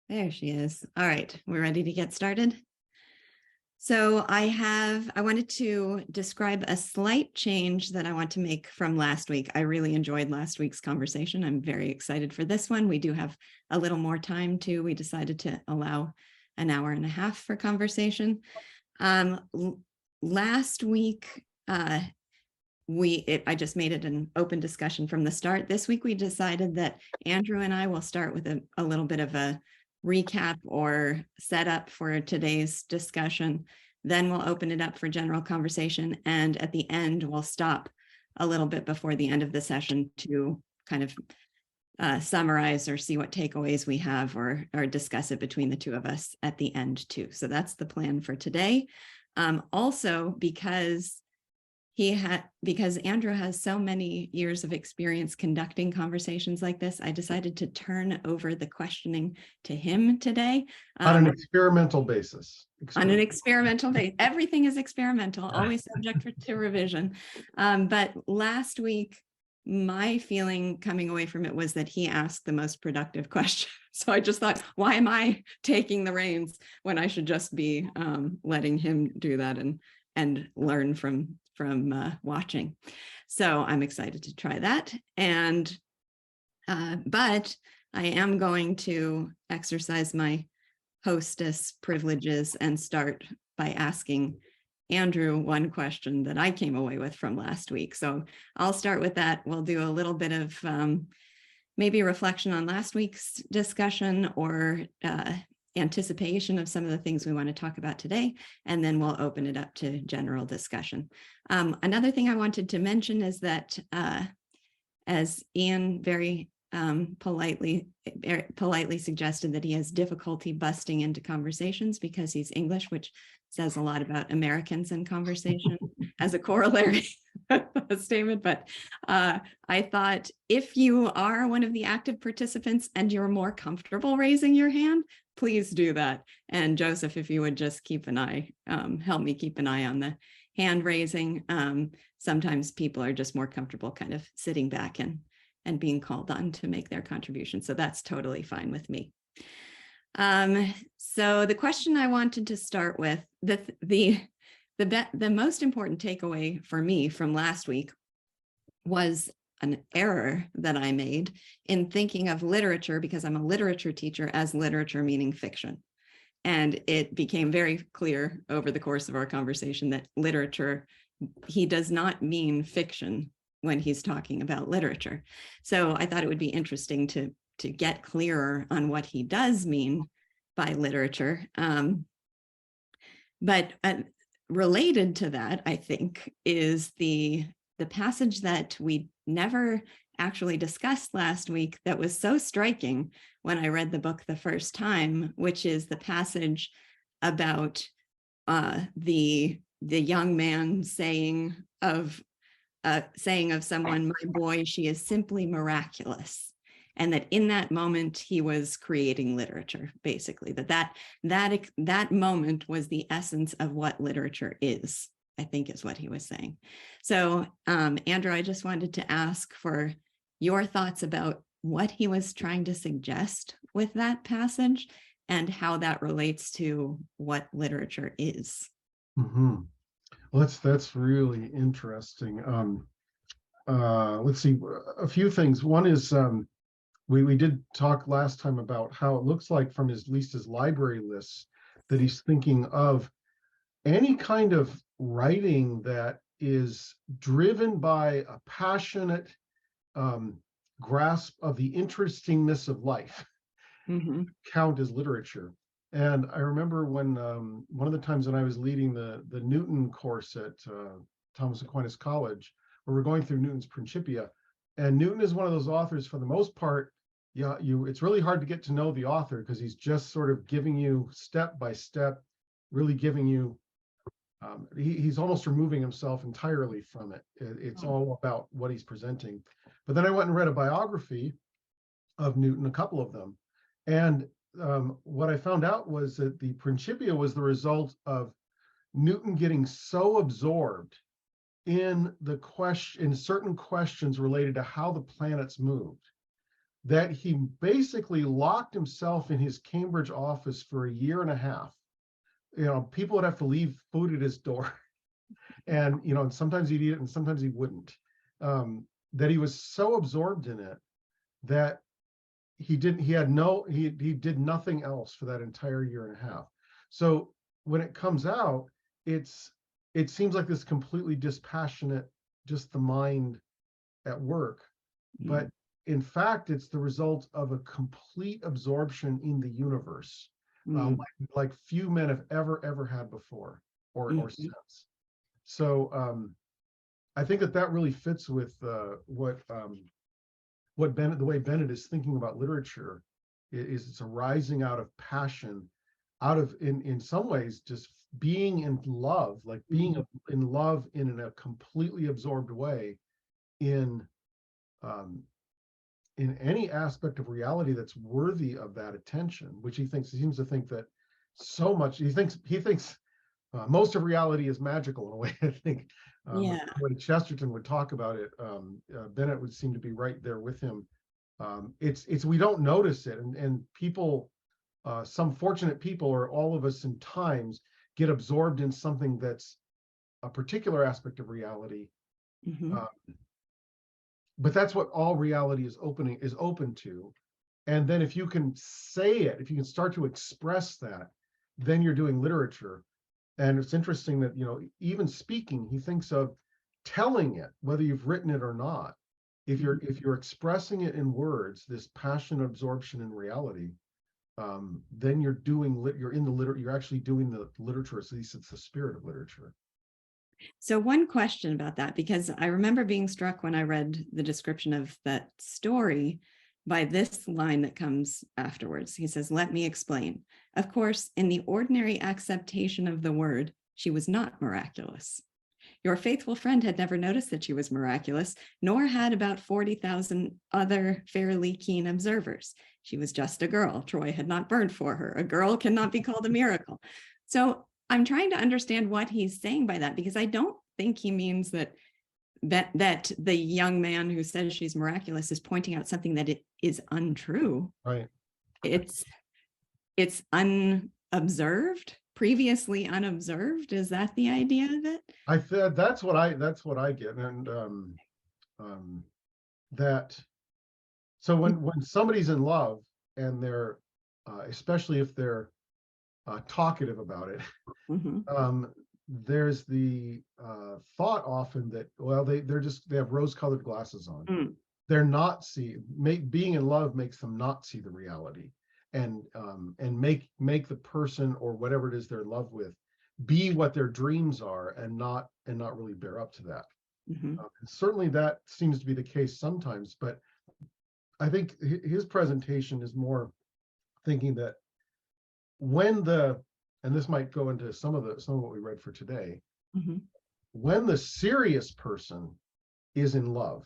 There she is. All right, we're ready to get started. So I wanted to describe a slight change that I want to make from last week. I really enjoyed last week's conversation. I'm very excited for this one. We do have a little more time too. We decided to allow an hour and a half for conversation. Last week, I just made it an open discussion from the start. This week, we decided that Andrew and I will start with a little bit of a recap or setup for today's discussion. Then we'll open it up for general conversation. And at the end, we'll stop a little bit before the end of the session to kind of summarize or see what takeaways we have or discuss it between the two of us at the end too. So that's the plan for today. Also, because Andrew has so many years of experience conducting conversations like this, I decided to turn over the questioning to him today. On an experimental basis. On an experimental basis. Everything is experimental, always subject to revision. But last week, my feeling coming away from it was that he asked the most productive question. So I just thought, why am I taking the reins when I should just be letting him do that and learn from watching. So I'm excited to try that. And but I am going to exercise my hostess privileges and start by asking Andrew one question that I came away with from last week. So I'll start with that. We'll do a little bit of maybe reflection on last week's discussion or anticipation of some of the things we want to talk about today, and then we'll open it up to general discussion. Another thing I wanted to mention is that as Ian very politely suggested, that he has difficulty busting into conversations because he's English, which says a lot about Americans in conversation as a corollary statement. But I thought if you are one of the active participants and you're more comfortable raising your hand, please do that. And Joseph, if you would just keep an eye, help me keep an eye on the hand raising. Sometimes people are just more comfortable kind of sitting back and being called on to make their contribution. So that's totally fine with me. So the question I wanted to start with, the most important takeaway for me from last week was an error that I made in thinking of literature, because I'm a literature teacher, as literature meaning fiction. And it became very clear over the course of our conversation that literature, he does not mean fiction when he's talking about literature. So I thought it would be interesting to get clearer on what he does mean by literature. But related to that, I think, is the passage that we never actually discussed last week that was so striking when I read the book the first time, which is the passage about the young man saying of someone, "My boy, she is simply miraculous." And that in that moment, he was creating literature, basically, that moment was the essence of what literature is, I think is what he was saying. So, Andrew, I just wanted to ask for your thoughts about what he was trying to suggest with that passage and how that relates to what literature is. Mm-hmm. Well, that's really interesting. Let's see, a few things. One is we did talk last time about how it looks like from at least his library lists that he's thinking of any kind of writing that is driven by a passionate grasp of the interestingness of life, count as literature. And I remember when one of the times when I was leading the Newton course at Thomas Aquinas College, where we're going through Newton's Principia, and Newton is one of those authors, for the most part, it's really hard to get to know the author because he's just sort of giving you step by step, really giving you, he's almost removing himself entirely from it. It's all about what he's presenting. But then I went and read a biography of Newton, a couple of them. And what I found out was that the Principia was the result of Newton getting so absorbed in certain questions related to how the planets moved, that he basically locked himself in his Cambridge office for a year and a half. People would have to leave food at his door, and and sometimes he'd eat it and sometimes he wouldn't. That he was so absorbed in it that he did nothing else for that entire year and a half. So when it comes out, it seems like this completely dispassionate, just the mind at work. But in fact, it's the result of a complete absorption in the universe, like few men have ever had before or since. So I think that really fits with what Bennett, the way Bennett is thinking about literature, is it's a rising out of passion, out of in some ways just being in love, like being in love in a completely absorbed way in any aspect of reality that's worthy of that attention, which he seems to think that so much. He thinks most of reality is magical in a way. I think when Chesterton would talk about it, Bennett would seem to be right there with him. It's we don't notice it, and people, some fortunate people, or all of us in times, get absorbed in something that's a particular aspect of reality. But that's what all reality is open to. And then if you can say it, if you can start to express that, then you're doing literature. And it's interesting that, even speaking, he thinks of telling it, whether you've written it or not. If you're expressing it in words, this passion absorption in reality, then you're actually doing the literature. At least it's the spirit of literature. So one question about that, because I remember being struck when I read the description of that story by this line that comes afterwards. He says, "Let me explain. Of course, in the ordinary acceptation of the word, she was not miraculous. Your faithful friend had never noticed that she was miraculous, nor had about 40,000 other fairly keen observers. She was just a girl. Troy had not burned for her. A girl cannot be called a miracle." So I'm trying to understand what he's saying by that, because I don't think he means that the young man who says she's miraculous is pointing out something that it is untrue. Right. It's unobserved, previously unobserved. Is that the idea of it? That's what I get. And that, so when somebody's in love and they're especially if they're talkative about it, there's the thought often that, well, they have rose-colored glasses on. They're not being in love makes them not see the reality, and make the person or whatever it is they're in love with be what their dreams are, and not really bear up to that. Certainly that seems to be the case sometimes, but I think his presentation is more thinking that and this might go into some of what we read for today, when the serious person is in love,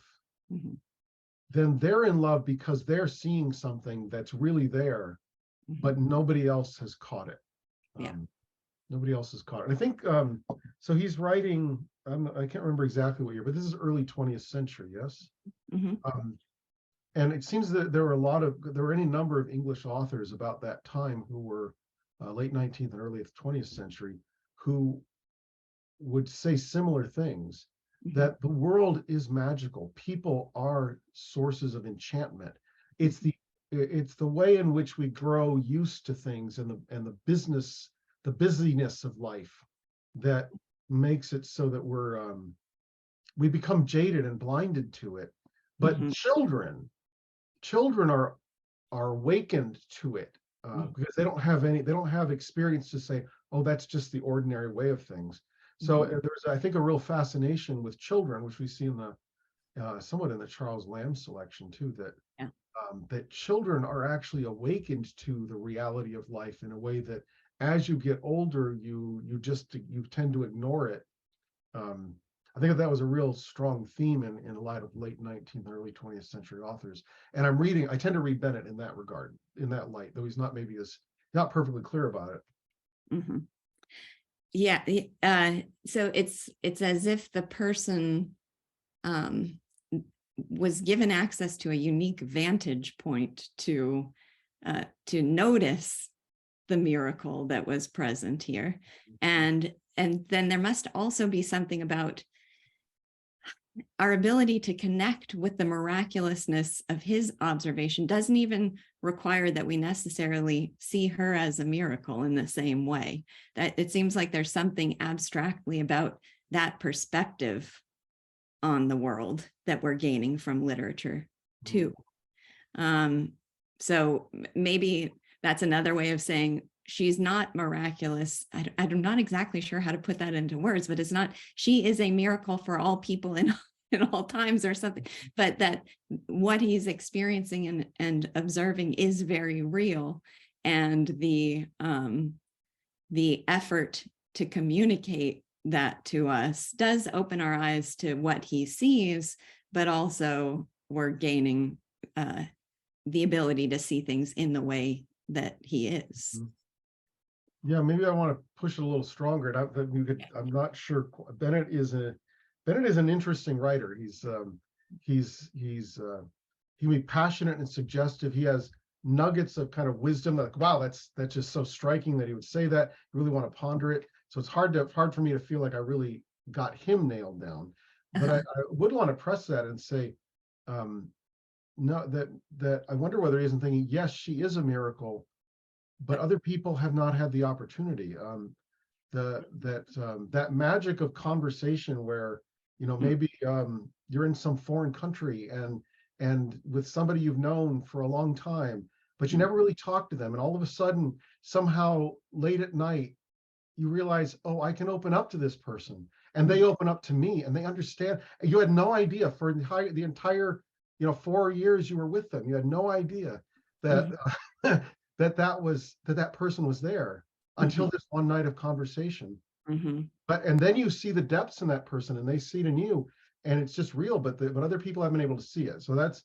then they're in love because they're seeing something that's really there, but nobody else has caught it. Nobody else has caught it. I think so he's writing, I can't remember exactly what year, but this is early 20th century, yes? And it seems that there were any number of English authors about that time who were late 19th and early 20th century, who would say similar things, that the world is magical. People are sources of enchantment. It's the way in which we grow used to things, and the busyness of life that makes it so that we become jaded and blinded to it. But children are awakened to it. Because they don't have experience to say, oh, that's just the ordinary way of things. So there's, I think, a real fascination with children, which we see in somewhat in the Charles Lamb selection too, that children are actually awakened to the reality of life in a way that, as you get older, you tend to ignore it. I think that was a real strong theme in a lot of late 19th and early 20th century authors. And I tend to read Bennett in that regard, in that light, though he's not maybe not perfectly clear about it. Yeah. So it's as if the person was given access to a unique vantage point to notice the miracle that was present here. And then there must also be something about our ability to connect with the miraculousness of his observation. Doesn't even require that we necessarily see her as a miracle in the same way. That it seems like there's something abstractly about that perspective on the world that we're gaining from literature too. So maybe that's another way of saying she's not miraculous. I'm not exactly sure how to put that into words, but it's not, she is a miracle for all people in all times or something, but that what he's experiencing and observing is very real. And the effort to communicate that to us does open our eyes to what he sees, but also we're gaining the ability to see things in the way that he is. Yeah, maybe I want to push it a little stronger. I'm not sure. Bennett is an interesting writer. He can be passionate and suggestive. He has nuggets of kind of wisdom that, wow, that's just so striking that he would say that. You really want to ponder it. So it's hard for me to feel like I really got him nailed down. But I would want to press that and say, no, that I wonder whether he isn't thinking, yes, she is a miracle, but other people have not had the opportunity. That magic of conversation where, maybe you're in some foreign country and with somebody you've known for a long time, but you never really talk to them. And all of a sudden, somehow late at night, you realize, oh, I can open up to this person and they open up to me and they understand. You had no idea for the entire 4 years you were with them. You had no idea that that person was there until this one night of conversation. And then you see the depths in that person and they see it in you, and it's just real, but other people haven't been able to see it. So that's,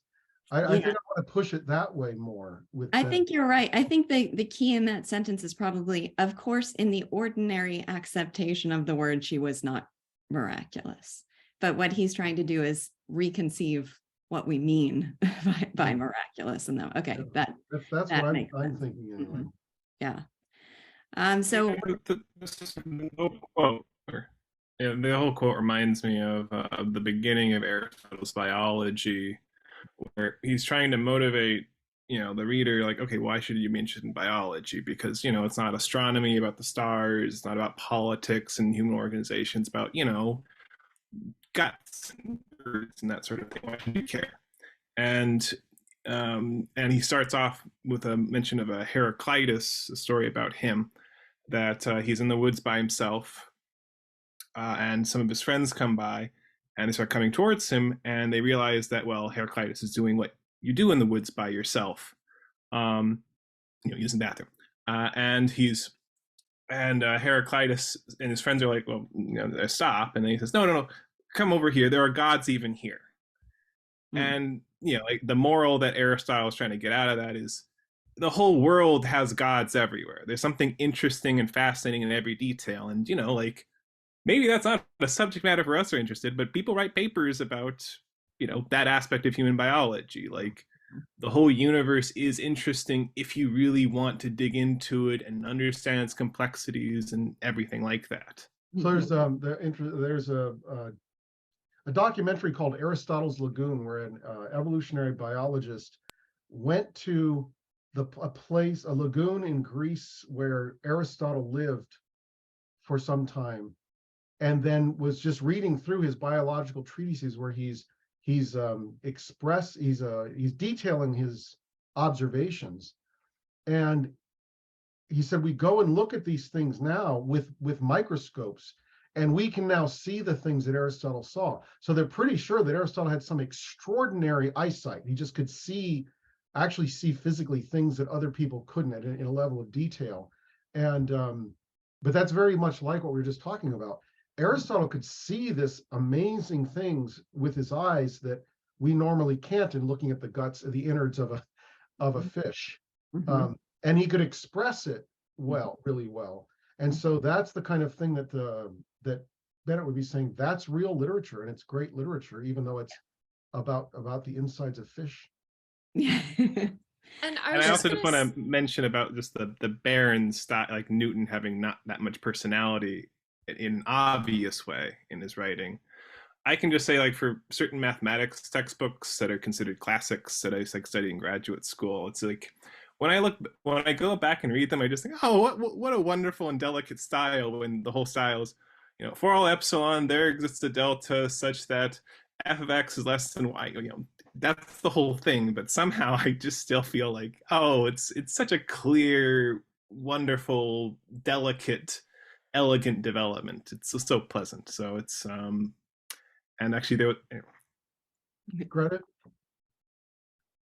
I think I want to push it that way more. I think you're right. I think the key in that sentence is probably, of course, in the ordinary acceptation of the word, she was not miraculous. But what he's trying to do is reconceive what we mean by miraculous. And that's what I'm thinking anyway. Yeah. So this is no quote. The whole quote reminds me of the beginning of Aristotle's biology, where he's trying to motivate the reader, like, okay, why should you be interested in biology? Because it's not astronomy about the stars, it's not about politics and human organizations, about guts and birds and that sort of thing. Why should you care? And he starts off with a mention of a Heraclitus, a story about him, that he's in the woods by himself, and some of his friends come by and they start coming towards him, and they realize that, well, Heraclitus is doing what you do in the woods by yourself, using the bathroom, and Heraclitus and his friends are like, well, stop, and then he says, no, come over here. There are gods even here. And like the moral that Aristotle is trying to get out of that is the whole world has gods everywhere. There's something interesting and fascinating in every detail. And, like, maybe that's not a subject matter for us who are interested, but people write papers about, that aspect of human biology. Like, the whole universe is interesting if you really want to dig into it and understand its complexities and everything like that. So there's a documentary called Aristotle's Lagoon, where an evolutionary biologist went to a lagoon in Greece where Aristotle lived for some time, and then was just reading through his biological treatises where he's detailing his observations. And he said, we go and look at these things now with microscopes, and we can now see the things that Aristotle saw. So they're pretty sure that Aristotle had some extraordinary eyesight. He just could actually see physically things that other people couldn't in a level of detail. And but that's very much like what we were just talking about. Aristotle could see this amazing things with his eyes that we normally can't in looking at the guts, the innards of a fish. And he could express it really well. And so that's the kind of thing that Bennett would be saying, that's real literature, and it's great literature, even though it's about the insides of fish. And I And was I just also just gonna want to mention about just the barren style, like Newton having not that much personality in an obvious way in his writing. I can just say, like, for certain mathematics textbooks that are considered classics that I like studying in graduate school, it's like when I go back and read them, I just think, oh, what a wonderful and delicate style. When the whole style is, for all epsilon, there exists a delta such that f of x is less than y. That's the whole thing. But somehow I just still feel like, oh, it's such a clear, wonderful, delicate, elegant development. It's so pleasant. So it's and actually there Greta?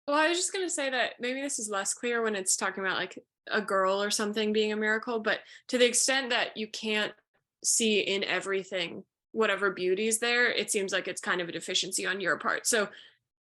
Well, I was just going to say that maybe this is less clear when it's talking about like a girl or something being a miracle, but to the extent that you can't see in everything whatever beauty is there, it seems like it's kind of a deficiency on your part. So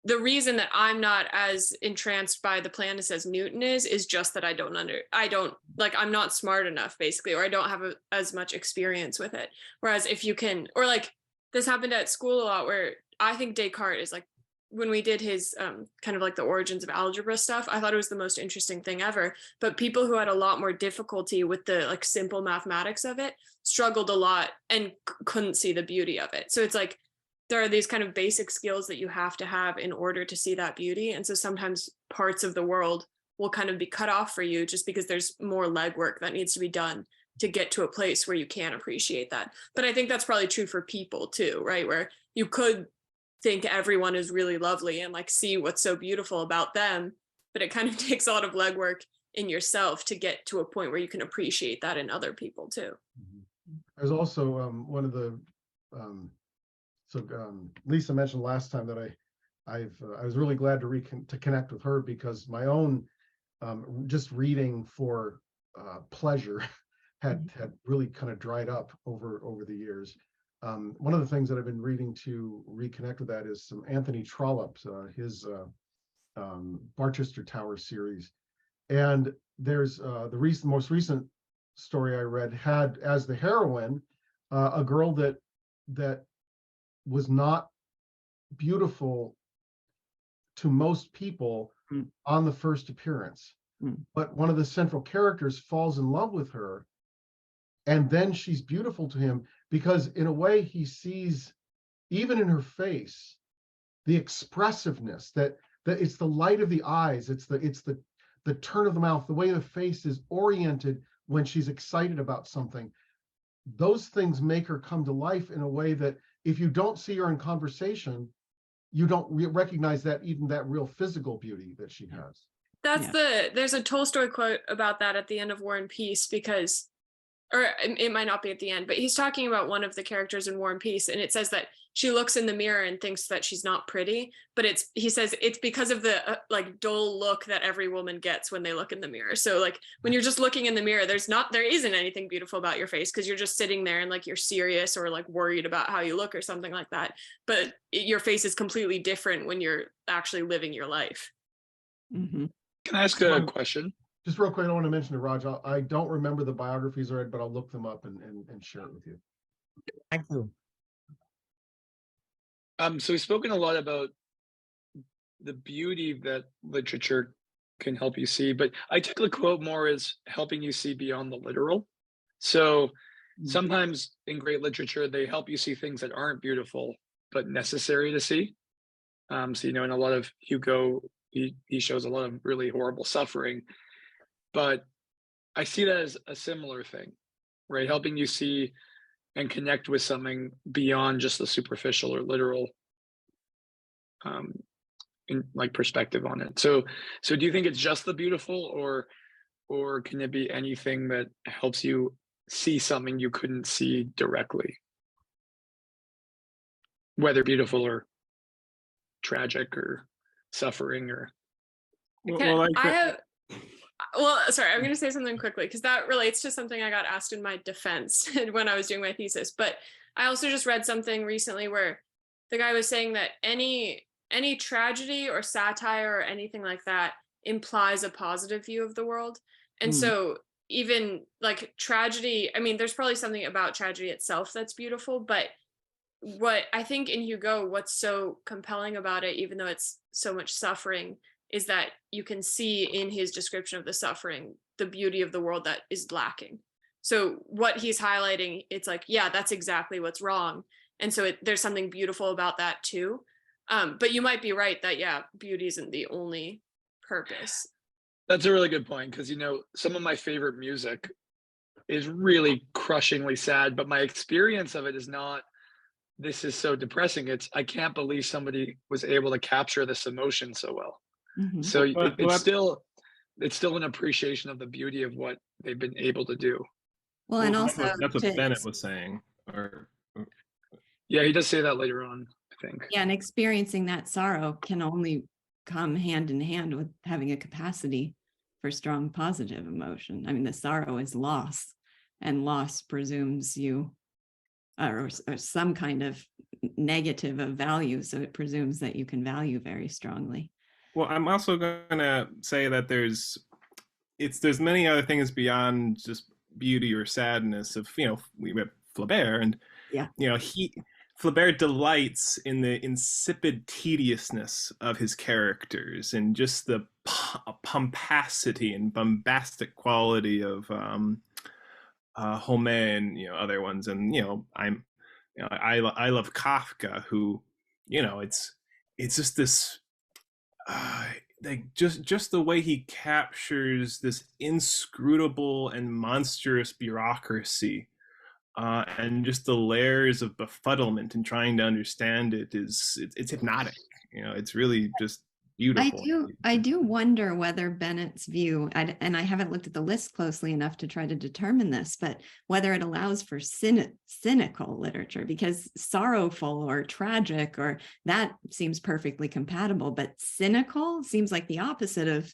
the reason that I'm not as entranced by the planets as Newton is just that I'm not smart enough basically, or I don't have as much experience with it. Whereas if you can, or like this happened at school a lot where I think Descartes is like, when we did his kind of like the origins of algebra stuff, I thought it was the most interesting thing ever. But people who had a lot more difficulty with the like simple mathematics of it struggled a lot and couldn't see the beauty of it. So it's like there are these kind of basic skills that you have to have in order to see that beauty. And so sometimes parts of the world will kind of be cut off for you just because there's more legwork that needs to be done to get to a place where you can appreciate that. But I think that's probably true for people too, right? Where you could think everyone is really lovely and like see what's so beautiful about them, but it kind of takes a lot of legwork in yourself to get to a point where you can appreciate that in other people too. There's also one of the Lisa mentioned last time that I was really glad to connect with her, because my own just reading for pleasure had really kind of dried up over the years. One of the things that I've been reading to reconnect with that is some Anthony Trollope, his Barchester Tower series. And there's the most recent story I read had as the heroine a girl that was not beautiful to most people on the first appearance. But one of the central characters falls in love with her, and then she's beautiful to him because in a way he sees, even in her face, the expressiveness that it's the light of the eyes, it's the turn of the mouth, the way the face is oriented when she's excited about something. Those things make her come to life in a way that if you don't see her in conversation, you don't recognize that real physical beauty that she has. There's a Tolstoy quote about that at the end of War and Peace, because, or it might not be at the end, but he's talking about one of the characters in War and Peace, and it says that she looks in the mirror and thinks that she's not pretty, but he says it's because of the like dull look that every woman gets when they look in the mirror. So like when you're just looking in the mirror, there isn't anything beautiful about your face because you're just sitting there and like you're serious or like worried about how you look or something like that. But your face is completely different when you're actually living your life. Mm-hmm. Can I ask a question? Just real quick, I want to mention to Raj, I don't remember the biographies I read, but I'll look them up and share it with you. Thank you. So we've spoken a lot about the beauty that literature can help you see, but I took the quote more as helping you see beyond the literal. So sometimes in great literature, they help you see things that aren't beautiful, but necessary to see. So, in a lot of Hugo, he shows a lot of really horrible suffering, but I see that as a similar thing, right? Helping you see and connect with something beyond just the superficial or literal in like perspective on it. So do you think it's just the beautiful, or can it be anything that helps you see something you couldn't see directly, whether beautiful or tragic or suffering or Sorry, I'm going to say something quickly because that relates to something I got asked in my defense when I was doing my thesis. But I also just read something recently where the guy was saying that any tragedy or satire or anything like that implies a positive view of the world. And so even like tragedy, I mean, there's probably something about tragedy itself that's beautiful, but what I think in Hugo, what's so compelling about it, even though it's so much suffering, is that you can see in his description of the suffering the beauty of the world that is lacking. So what he's highlighting, it's like, yeah, that's exactly what's wrong. And so there's something beautiful about that too. But you might be right that, yeah, beauty isn't the only purpose. That's a really good point, because some of my favorite music is really crushingly sad, but my experience of it is not, this is so depressing. It's, I can't believe somebody was able to capture this emotion so well. Mhm. So But it's still an appreciation of the beauty of what they've been able to do. Well, and Well, also that's what to Bennett was saying. Or Yeah, he does say that later on, I think. yeah, and experiencing that sorrow can only come hand in hand with having a capacity for strong positive emotion. I mean, the sorrow is loss, and loss presumes you or some kind of negative of value. So it presumes that you can value very strongly. well, I'm also gonna say that there's many other things beyond just beauty or sadness. Of we read Flaubert, and Yeah. Flaubert delights in the insipid tediousness of his characters and just the pomposity and bombastic quality of Homer and other ones. And I love Kafka, who it's just this like just the way he captures this inscrutable and monstrous bureaucracy, and just the layers of befuddlement and trying to understand it it's hypnotic. It's really just beautiful. I do wonder whether Bennett's view, and I haven't looked at the list closely enough to try to determine this, but whether it allows for cynical literature, because sorrowful or tragic or that seems perfectly compatible, but cynical seems like the opposite of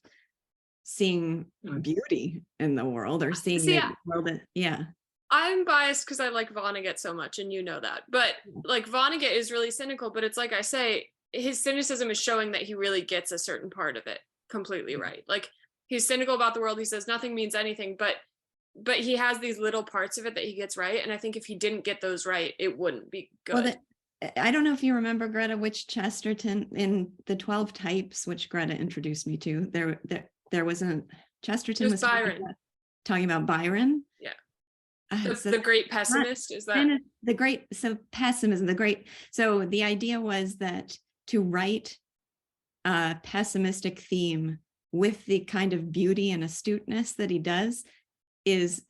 seeing beauty in the world or seeing See, the world. Yeah. I'm biased because I like Vonnegut so much, and you know that. But like Vonnegut is really cynical, but it's like I say, his cynicism is showing that he really gets a certain part of it completely right. Like he's cynical about the world. He says nothing means anything, but he has these little parts of it that he gets right. And I think if he didn't get those right, it wouldn't be good. Well, I don't know if you remember, Greta, which Chesterton in the 12 Types, which Greta introduced me to, there was a Chesterton was Byron. talking about Byron. Yeah. So the great pessimist is that the great, so pessimism, so the idea was that to write a pessimistic theme with the kind of beauty and astuteness that he does is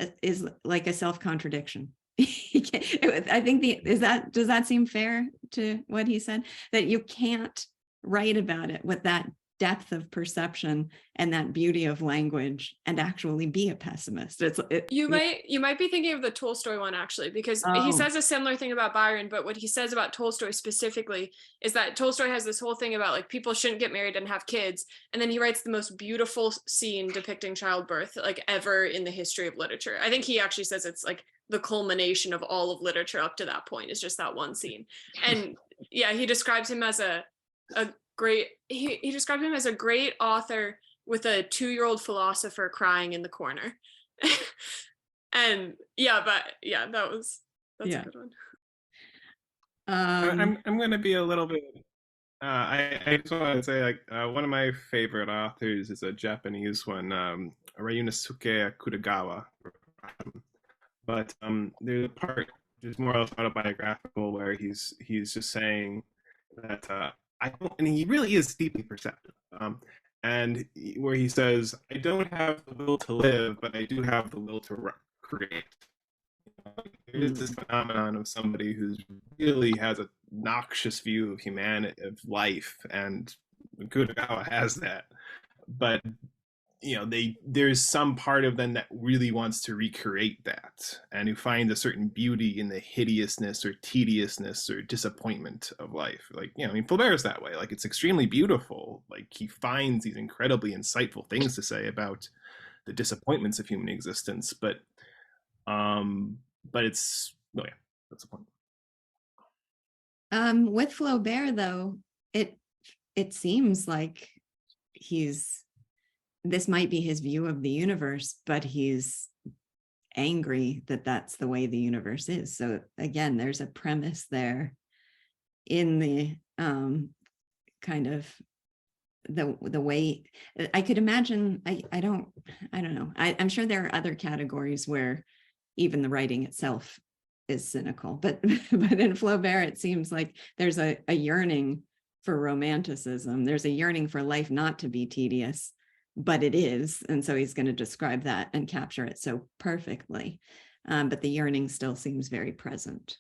like a self-contradiction. I think does that seem fair to what he said? That you can't write about it with that depth of perception and that beauty of language and actually be a pessimist. You might be thinking of the Tolstoy one, actually, because he says a similar thing about Byron, but what he says about Tolstoy specifically is that Tolstoy has this whole thing about like people shouldn't get married and have kids, and then he writes the most beautiful scene depicting childbirth like ever in the history of literature. I think he actually says it's like the culmination of all of literature up to that point is just that one scene. And yeah, he describes him as a great, he described him as a great author with a 2-year-old philosopher crying in the corner. And that's a good one. I'm going to be a little bit I just want to say, like, one of my favorite authors is a Japanese one, Ryunosuke Kutagawa. But there's a part, just more autobiographical, where he's just saying that and he really is deeply perceptive. And where he says, I don't have the will to live, but I do have the will to create. There is this phenomenon of somebody who really has a noxious view of humanity, of life, and Kutagawa has that. But there's some part of them that really wants to recreate that, and who finds a certain beauty in the hideousness or tediousness or disappointment of life. Like, Flaubert is that way. Like, it's extremely beautiful. Like, he finds these incredibly insightful things to say about the disappointments of human existence. But it's, oh yeah, that's the point. With Flaubert, though, it seems like this might be his view of the universe, but he's angry that that's the way the universe is. So again, there's a premise there in the kind of the way I could imagine. I don't know. I'm sure there are other categories where even the writing itself is cynical, but in Flaubert, it seems like there's a yearning for romanticism. There's a yearning for life not to be tedious, but it is. And so he's going to describe that and capture it so perfectly. But the yearning still seems very present.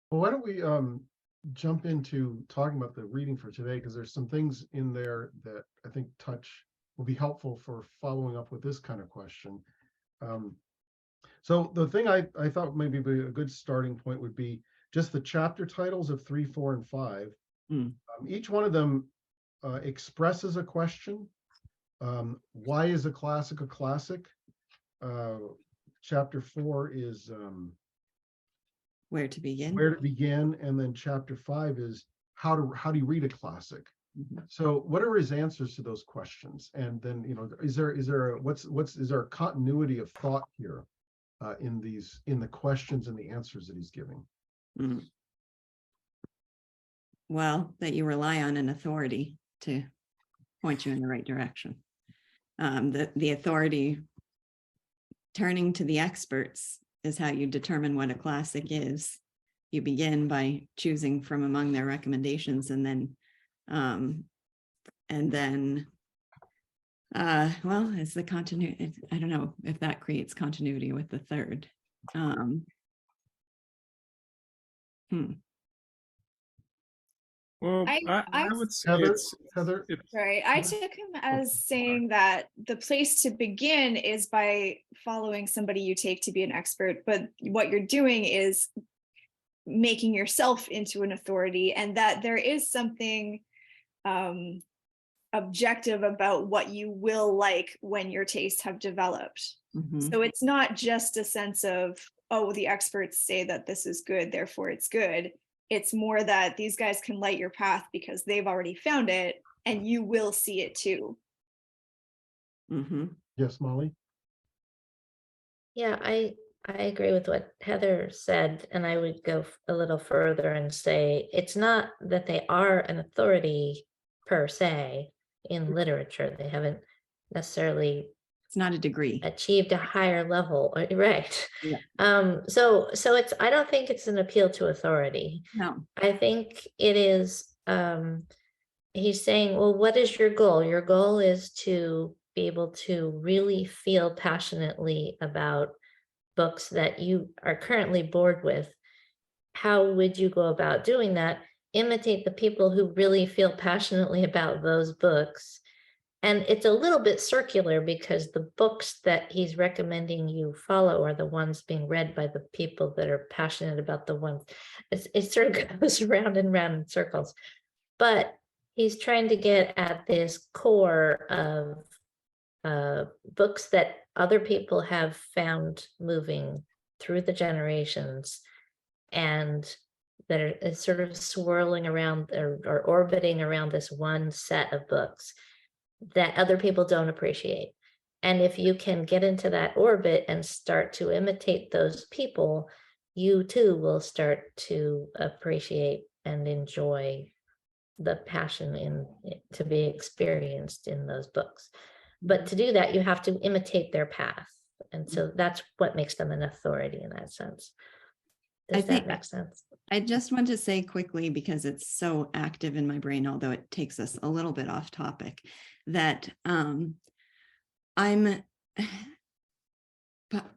Well, why don't we jump into talking about the reading for today, because there's some things in there that I think will be helpful for following up with this kind of question. So the thing I thought maybe be a good starting point would be just the chapter titles of 3, 4, and 5. Each one of them expresses a question. Why is a classic a classic? Chapter 4 is Where to begin? Where to begin, and then chapter 5 is how do you read a classic? So what are his answers to those questions? And then, is there a continuity of thought here in the questions and the answers that he's giving? Well, that you rely on an authority to point you in the right direction. The authority, turning to the experts, is how you determine what a classic is. You begin by choosing from among their recommendations, and then it's the continuity. I don't know if that creates continuity with the third. Well, I would say Heather, Right. I took him as saying that the place to begin is by following somebody you take to be an expert, but what you're doing is making yourself into an authority, and that there is something objective about what you will like when your tastes have developed. So it's not just a sense of, oh, the experts say that this is good, therefore it's good. It's more that these guys can light your path because they've already found it, and you will see it too. Yes, Molly? Yeah, I agree with what Heather said, and I would go a little further and say it's not that they are an authority per se in literature. They haven't necessarily, it's not a degree, achieved a higher level, right? Yeah. So it's, I don't think it's an appeal to authority. No. I think it is, he's saying, well, what is your goal? Your goal is to be able to really feel passionately about books that you are currently bored with. How would you go about doing that? Imitate the people who really feel passionately about those books. And it's a little bit circular because the books that he's recommending you follow are the ones being read by the people that are passionate about the ones. It sort of goes round and round in circles. But he's trying to get at this core of books that other people have found moving through the generations, and that are sort of swirling around or orbiting around this one set of books that other people don't appreciate. And if you can get into that orbit and start to imitate those people, you too will start to appreciate and enjoy the passion to be experienced in those books. But to do that, you have to imitate their path. And so that's what makes them an authority in that sense. Does that make sense? I just want to say quickly, because it's so active in my brain, although it takes us a little bit off topic, that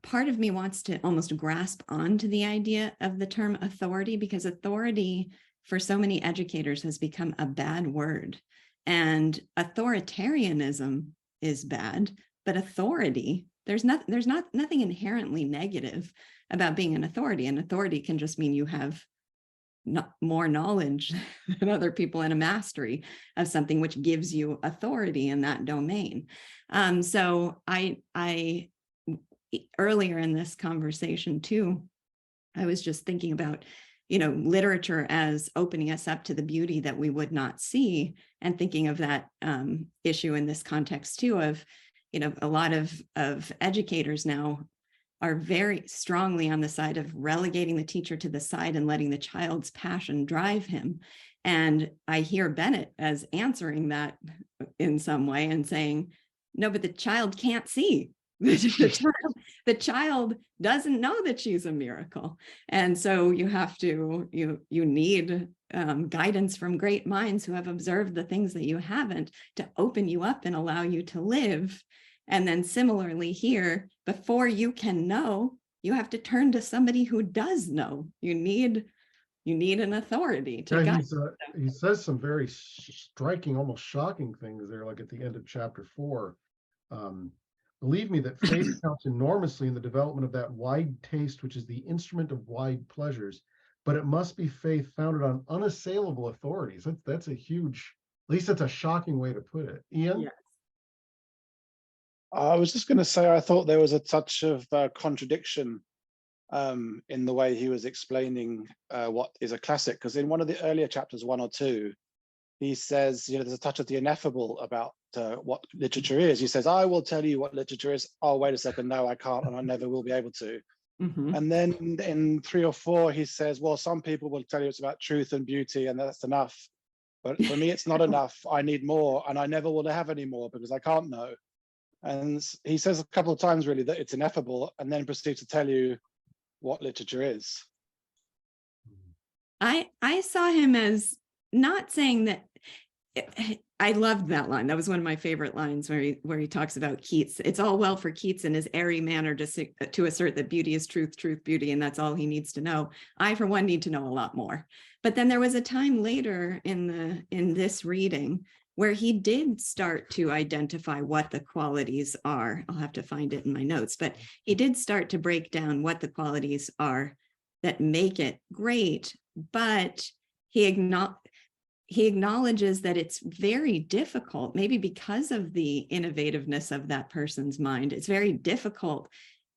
part of me wants to almost grasp onto the idea of the term authority, because authority for so many educators has become a bad word, and authoritarianism is bad, but authority, there's nothing inherently negative about being an authority. An authority can just mean you have more knowledge than other people and a mastery of something, which gives you authority in that domain. So I earlier in this conversation too, I was just thinking about, literature as opening us up to the beauty that we would not see, and thinking of that issue in this context too of, a lot of educators now are very strongly on the side of relegating the teacher to the side and letting the child's passion drive him. And I hear Bennett as answering that in some way and saying, no, but the child can't see. The child doesn't know that she's a miracle. And so you have to, you need guidance from great minds who have observed the things that you haven't, to open you up and allow you to live. And then similarly here, before you can know, you have to turn to somebody who does know. You need an authority to guide. He says some very striking, almost shocking things there, like at the end of chapter 4. Believe me that faith counts enormously in the development of that wide taste, which is the instrument of wide pleasures, but it must be faith founded on unassailable authorities. That's a huge, at least that's a shocking way to put it. Ian? Yes. I was just going to say, I thought there was a touch of contradiction in the way he was explaining what is a classic, because in one of the earlier chapters, 1 or 2, he says, there's a touch of the ineffable about what literature is. He says, I will tell you what literature is. Oh, wait a second. No, I can't, and I never will be able to. Mm-hmm. And then in 3 or 4, he says, well, some people will tell you it's about truth and beauty, and that's enough. But for me, it's not enough. I need more, and I never will have any more because I can't know. And he says a couple of times, really, that it's ineffable, and then proceeds to tell you what literature is. I saw him as not saying that. I loved that line. That was one of my favorite lines where he talks about Keats. It's all well for Keats in his airy manner to assert that beauty is truth, truth, beauty, and that's all he needs to know. I, for one, need to know a lot more. But then there was a time later in this reading where he did start to identify what the qualities are. I'll have to find it in my notes, but he did start to break down what the qualities are that make it great. But he acknowledges that it's very difficult, maybe because of the innovativeness of that person's mind. It's very difficult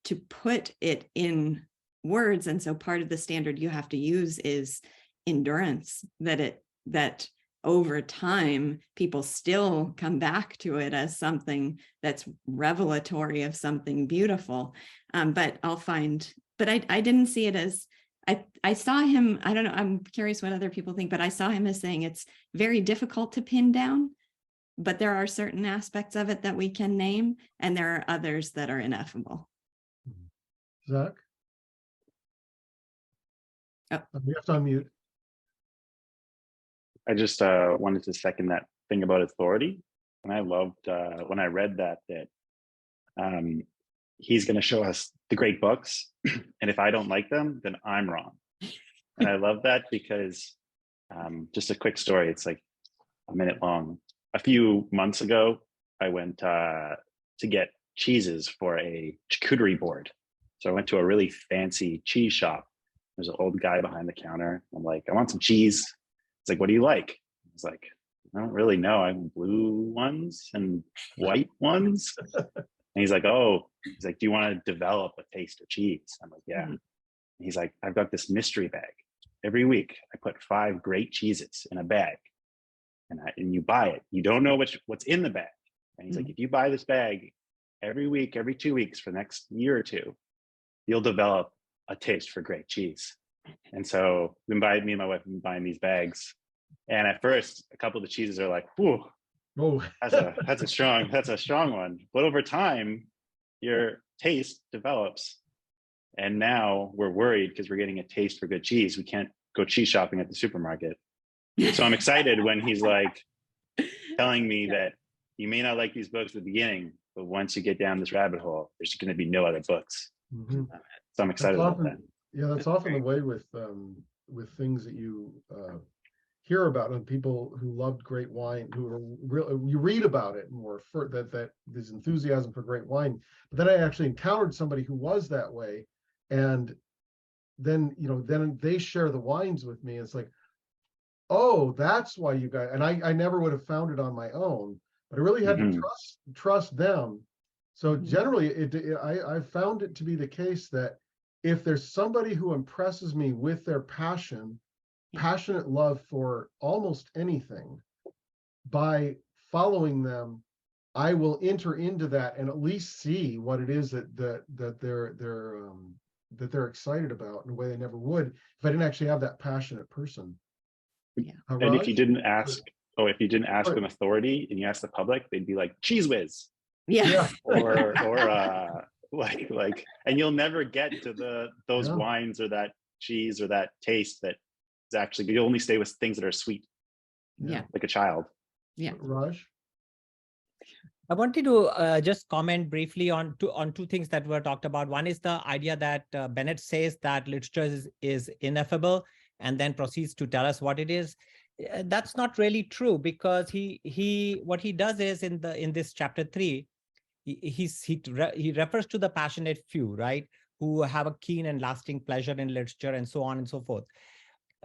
to put it in words. And so part of the standard you have to use is endurance, that over time, people still come back to it as something that's revelatory of something beautiful. But I didn't see it as, I saw him, I don't know, I'm curious what other people think, but I saw him as saying it's very difficult to pin down, but there are certain aspects of it that we can name, and there are others that are ineffable. Zach? Oh. You have to unmute. I just wanted to second that thing about authority. And I loved when I read that he's going to show us the great books. And if I don't like them, then I'm wrong. And I love that because just a quick story. It's like a minute long. A few months ago, I went to get cheeses for a charcuterie board. So I went to a really fancy cheese shop. There's an old guy behind the counter. I'm like, I want some cheese. It's like, what do you like? I was like, I don't really know. I have blue ones and white ones. And he's like, do you want to develop a taste of cheese? I'm like, yeah. And he's like, I've got this mystery bag. Every week, I put 5 great cheeses in a bag, and you buy it. You don't know what's in the bag. And he's like, if you buy this bag every week, every 2 weeks for the next year or two, you'll develop a taste for great cheese. And so me and my wife have been buying these bags. And at first, a couple of the cheeses are like, "Ooh, that's a strong one." But over time, your taste develops. And now we're worried because we're getting a taste for good cheese. We can't go cheese shopping at the supermarket. So I'm excited when he's like telling me that you may not like these books at the beginning, but once you get down this rabbit hole, there's going to be no other books. Mm-hmm. So I'm excited about that. Yeah, that's often the way with things that you hear about, and people who loved great wine, who are you read about it more, for that there's enthusiasm for great wine. But then I actually encountered somebody who was that way, and then then they share the wines with me. It's like, oh, that's why you guys. And I never would have found it on my own, but I really had to trust them. So generally, I've found it to be the case that if there's somebody who impresses me with their passionate love for almost anything, by following them, I will enter into that and at least see what it is that they're excited about in a way they never would if I didn't actually have that passionate person. Yeah. And if you Raj? didn't ask, if you didn't ask Right. an authority and you asked the public, they'd be like, cheese whiz. Yeah. Or like, and you'll never get to those Yeah. wines or that cheese or that taste that is actually, you only stay with things that are sweet, Yeah. like a child. Yeah. Raj? I wanted to just comment briefly on two things that were talked about. One is the idea that Bennett says that literature is ineffable and then proceeds to tell us what it is. That's not really true, because what he does is in this chapter 3, he refers to the passionate few, right, who have a keen and lasting pleasure in literature and so on and so forth.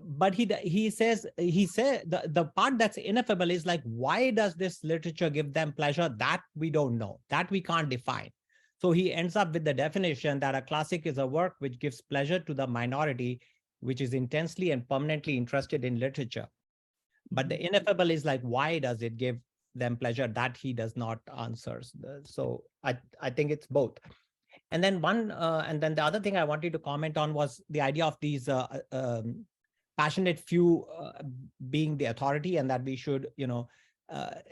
But he says the part that's ineffable is like, why does this literature give them pleasure? That we don't know, that we can't define. So he ends up with the definition that a classic is a work which gives pleasure to the minority, which is intensely and permanently interested in literature. But the ineffable is like, why does it give them pleasure? That he does not answer. So I think it's both. And then the other thing I wanted to comment on was the idea of these passionate few being the authority, and that we should,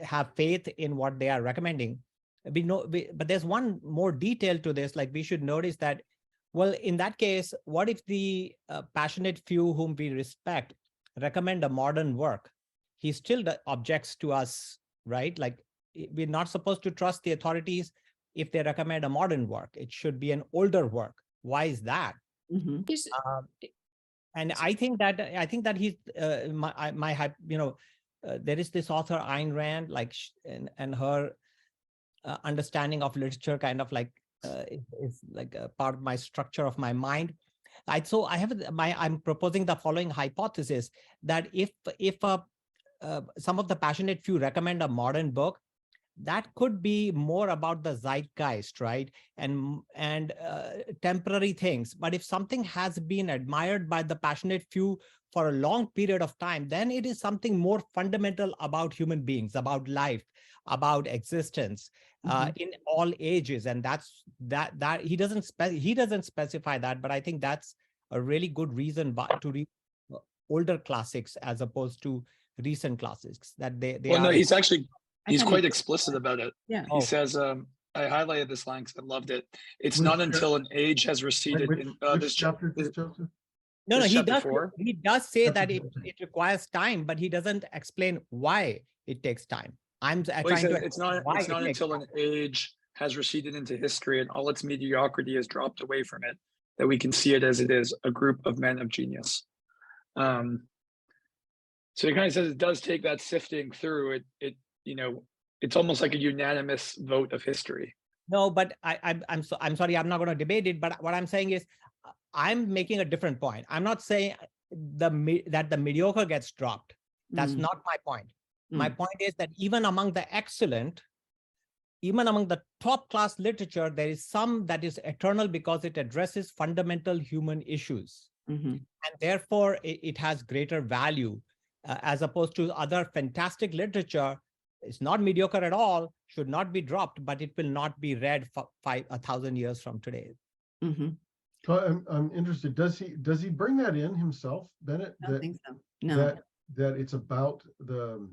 have faith in what they are recommending. But there's one more detail to this. Like, we should notice that, well, in that case, what if the passionate few whom we respect recommend a modern work? He still objects to us, right? Like, we're not supposed to trust the authorities if they recommend a modern work. It should be an older work. Why is that? Mhm. And I think that he's there is this author Ayn Rand, like, and her understanding of literature kind of like is like a part of my structure of my mind. I'm proposing the following hypothesis, that if some of the passionate few recommend a modern book, that could be more about the zeitgeist, right? And temporary things. But if something has been admired by the passionate few for a long period of time, then it is something more fundamental about human beings, about life, about existence, in all ages. And that's that he doesn't specify that, but I think that's a really good reason to read older classics as opposed to recent classics. That they Well, are. no, he's thought quite he- explicit about it. Yeah. He says, I highlighted this line because I loved it. It's Which not chap- until an age has receded Which, in which this chapter? this- No, this he chapter does. 4. He does say Chapter that it 4. requires time, but he doesn't explain why it takes time. I'm Well, he trying says to it's explain not why it's not it takes until an age has receded into history and all its mediocrity has dropped away from it that we can see it as it is, a group of men of genius. So he kind of says it does take that sifting through it. It's almost like a unanimous vote of history. No, but I'm sorry, I'm not going to debate it. But what I'm saying is, I'm making a different point. I'm not saying that the mediocre gets dropped. That's not my point. My point is that even among the excellent, even among the top class literature, there is some that is eternal because it addresses fundamental human issues. And therefore it has greater value, as opposed to other fantastic literature. It's not mediocre at all, should not be dropped, but it will not be read for 1,000 years from today. So I'm interested. Does he bring that in himself, Bennett? I don't think so. No. That it's about the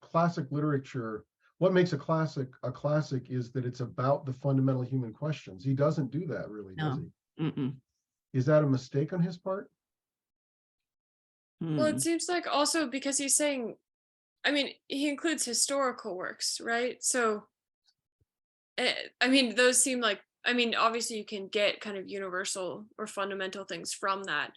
classic literature. What makes a classic is that it's about the fundamental human questions. He doesn't do that, really, does he? Is that a mistake on his part? Well, it seems like also because he's saying, I mean, he includes historical works, right? So, I mean, those seem like, I mean, obviously you can get kind of universal or fundamental things from that,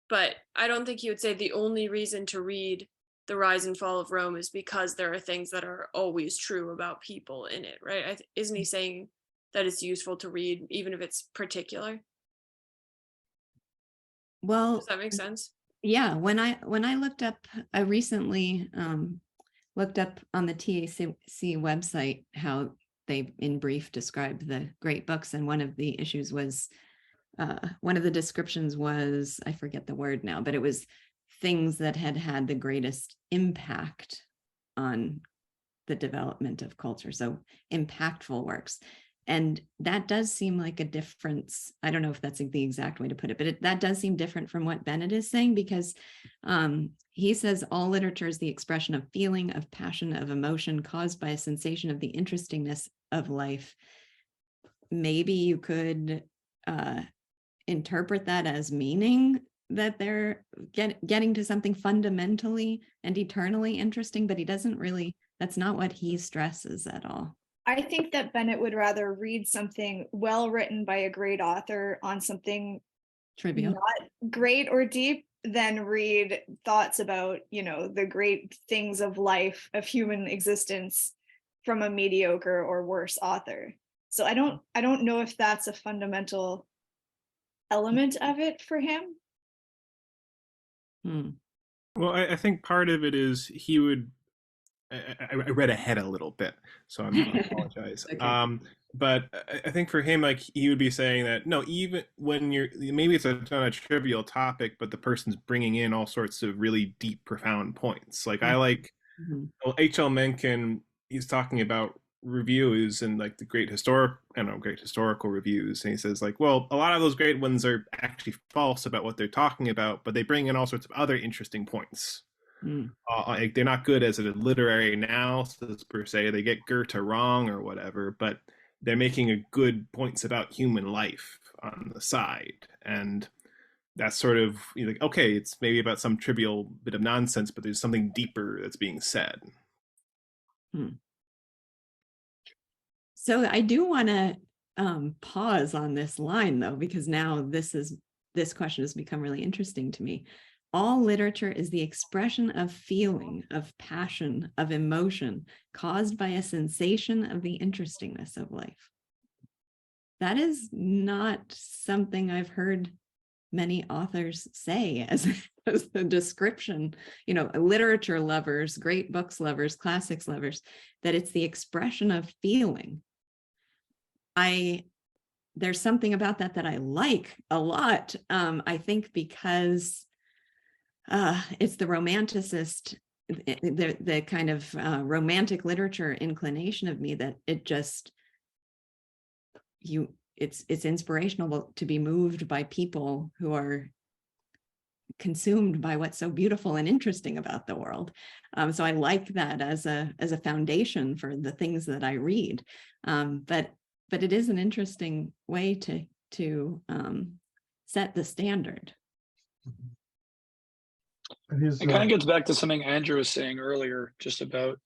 but I don't think he would say the only reason to read The Rise and Fall of Rome is because there are things that are always true about people in it, right? Isn't he saying that it's useful to read even if it's particular? Well, Does that make sense? yeah, when I looked up, I recently looked up on the TAC website how they in brief described the great books, and one of the issues was one of the descriptions was, I forget the word now, but it was things that had the greatest impact on the development of culture. So impactful works. And that does seem like a difference. I don't know if that's the exact way to put it, but that does seem different from what Bennett is saying, because he says all literature is the expression of feeling, of passion, of emotion caused by a sensation of the interestingness of life. Maybe you could interpret that as meaning that they're getting to something fundamentally and eternally interesting, but he doesn't really, that's not what he stresses at all. I think that Bennett would rather read something well written by a great author on something Trivial, not great or deep than read thoughts about, the great things of life, of human existence from a mediocre or worse author. So I don't know if that's a fundamental element of it for him. Well, I think part of it is he would. I read ahead a little bit, so I apologize. Okay. But I think for him, like, he would be saying that no, even when you're, maybe it's on a trivial topic, but the person's bringing in all sorts of really deep, profound points. Like, I like H.L. Mencken. He's talking about reviews and like the great historical reviews, and he says, like, well, a lot of those great ones are actually false about what they're talking about, but they bring in all sorts of other interesting points. Like, they're not good as a literary analysis per se. They get Goethe wrong or whatever, but they're making a good points about human life on the side. And that's sort of, like, okay, it's maybe about some trivial bit of nonsense, but there's something deeper that's being said. So I do want to pause on this line, though, because now this question has become really interesting to me. All literature is the expression of feeling, of passion, of emotion caused by a sensation of the interestingness of life. That is not something I've heard many authors say as a description, literature lovers, great books lovers, classics lovers, that it's the expression of feeling. There's something about that I like a lot. I think because it's the romanticist, the kind of romantic literature inclination of me that it's inspirational to be moved by people who are consumed by what's so beautiful and interesting about the world. So I like that as a foundation for the things that I read. But it is an interesting way to set the standard. It kind of gets back to something Andrew was saying earlier, just about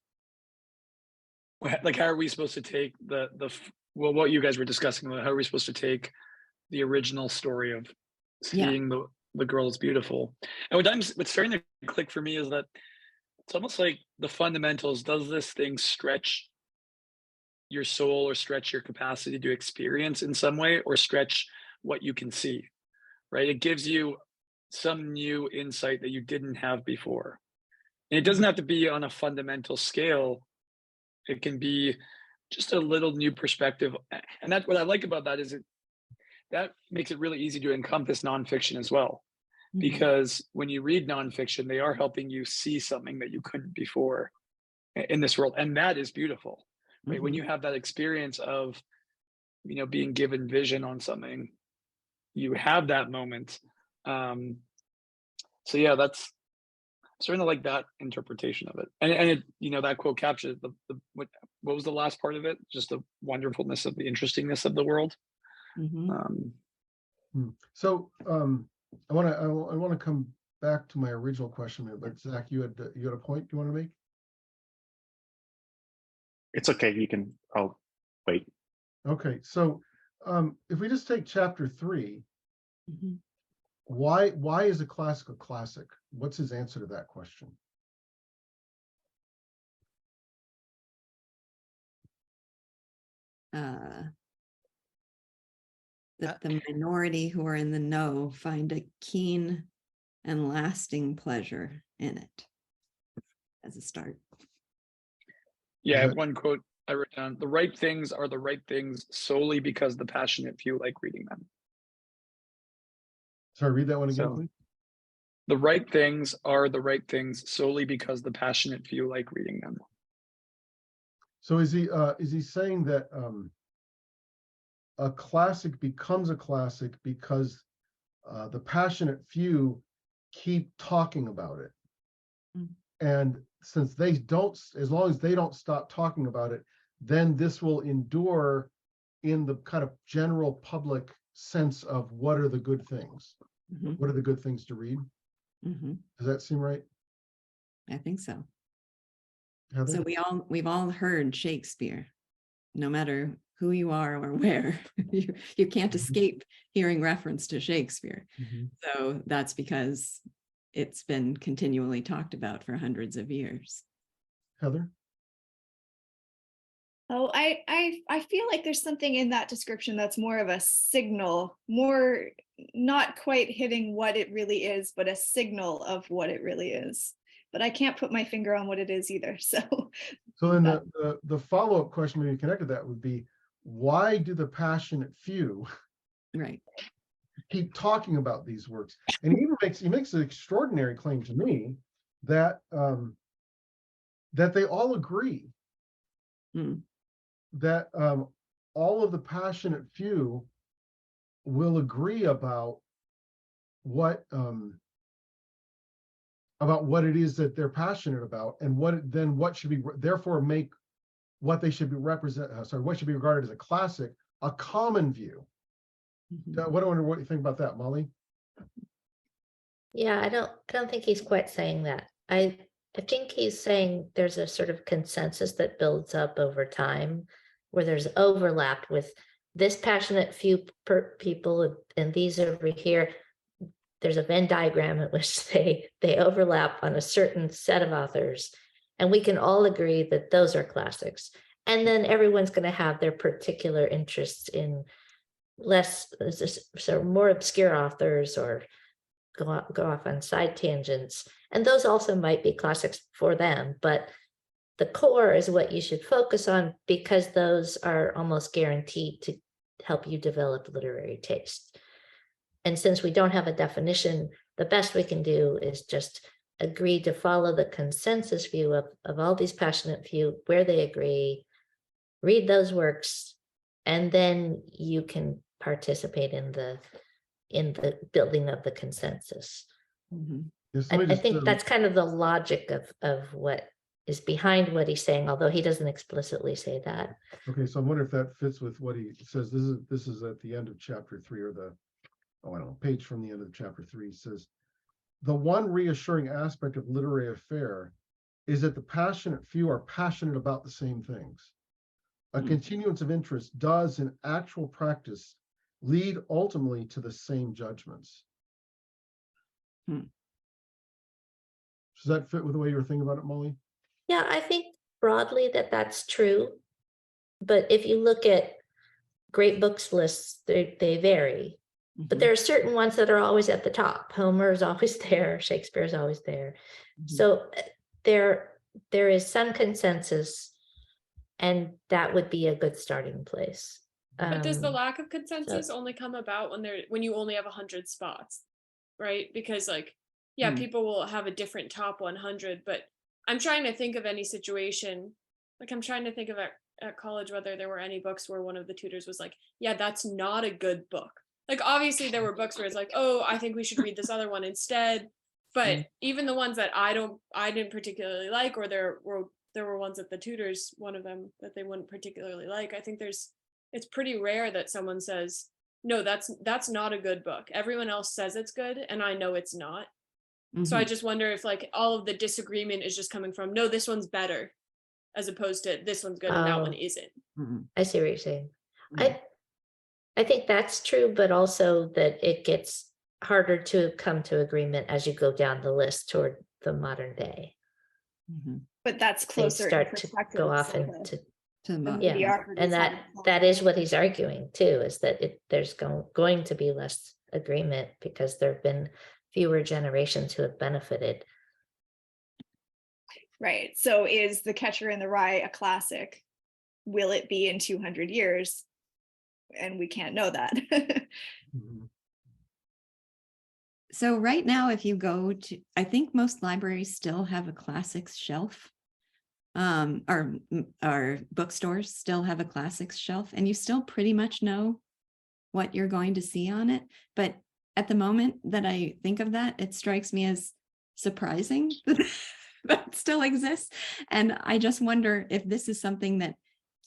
like, how are we supposed to take what you guys were discussing, how are we supposed to take the original story of seeing the girl is beautiful? And what's starting to click for me is that it's almost like the fundamentals. Does this thing stretch your soul or stretch your capacity to experience in some way, or stretch what you can see, right? It gives you some new insight that you didn't have before. And it doesn't have to be on a fundamental scale. It can be just a little new perspective. And that's what I like about that, is that makes it really easy to encompass nonfiction as well. Because when you read nonfiction, they are helping you see something that you couldn't before in this world. And that is beautiful, right? When you have that experience of, being given vision on something, you have that moment. So yeah, that's certainly like that interpretation of it. And it, that quote captures what was the last part of it? Just the wonderfulness of the interestingness of the world. So I want to come back to my original question. Like, Zach, you had a point you want to make? It's okay. I'll wait. Okay. So if we just take chapter 3, why is a classic a classic? What's his answer to that question? That the minority who are in the know find a keen and lasting pleasure in it, as a start. Yeah, I have one quote I wrote down: "The right things are the right things solely because the passionate few like reading them." Sorry, read that one again, please. The right things are the right things solely because the passionate few like reading them. So is he saying that a classic becomes a classic because the passionate few keep talking about it? Mm. And since they don't, as long as they don't stop talking about it, then this will endure in the kind of general public sense of what are the good things? Mhm. What are the good things to read? Mhm. Does that seem right, I think so. Heather? So we've all heard Shakespeare, no matter who you are or where. You can't escape hearing reference to Shakespeare. So that's because it's been continually talked about for hundreds of years. Heather? Oh, I feel like there's something in that description that's more of a signal, more not quite hitting what it really is, but a signal of what it really is. But I can't put my finger on what it is either. So then the follow-up question maybe connected to that would be, why do the passionate few Right. keep talking about these works? And he makes an extraordinary claim to me that that they all agree. Mm. That all of the passionate few will agree about what it is that they're passionate about, and what should be therefore make what they should be what should be regarded as a classic a common view. Mhm. I wonder what you think about that, Molly. Yeah, I don't think he's quite saying that. I think he's saying there's a sort of consensus that builds up over time where there's overlap with this passionate few people and these over here. There's a Venn diagram in which they overlap on a certain set of authors, and we can all agree that those are classics. And then everyone's going to have their particular interests in more obscure authors, or go off on side tangents, and those also might be classics for them, but the core is what you should focus on, because those are almost guaranteed to help you develop literary taste. And since we don't have a definition, the best we can do is just agree to follow the consensus view of all these passionate few, where they agree, read those works, and then you can participate in the building of the consensus. Mhm. Yes, I think that's kind of the logic of what is behind what he's saying, although he doesn't explicitly say that. okay. So I wonder if that fits with what he says. This is at the end of chapter 3, or I don't know, page from the end of chapter 3. He says, the one reassuring aspect of literary affair is that the passionate few are passionate about the same things. A continuance of interest does, in actual practice, lead ultimately to the same judgments. Hmm. Does that fit with the way you were thinking about it, Molly? Yeah, I think broadly that's true. But if you look at great books lists, they vary. But Mhm. there are certain ones that are always at the top. Homer is always there. Shakespeare is always there. Mhm. So there is some consensus, and that would be a good starting place. But does the lack of consensus so- only come about when you only have 100 spots, right? Because like, yeah, Hmm. people will have a different top 100, but I'm trying to think of any situation, like I'm trying to think of at college whether there were any books where one of the tutors was like, yeah, that's not a good book. Like obviously there were books where it's like, oh, I think we should read this other one instead. But even the ones that I didn't particularly like, or there were ones that the tutors, one of them that they wouldn't particularly like. I think it's pretty rare that someone says, no, that's not a good book. Everyone else says it's good, and I know it's not. So I Mhm. just wonder if like all of the disagreement is just coming from, no, this one's better, as opposed to this one's good and that one Oh. isn't. Mhm. I see what you're saying. Yeah. I think that's true, but also that it gets harder to come to agreement as you go down the list toward the modern day. Mhm. But that's They closer in start to perspective. go off so into To the mo- movie yeah, author and just had that is what he's arguing too, is that there's going to be less agreement because there have been fewer generations who have benefited. Right. So is The Catcher in the Rye a classic? Will it be in 200 years? And we can't know that. Mhm. So right now, if you go to, I think most libraries still have a classics shelf. our bookstores still have a classics shelf, and you still pretty much know what you're going to see on it. But at the moment that I think of that, it strikes me as surprising that it still exists. And I just wonder if this is something that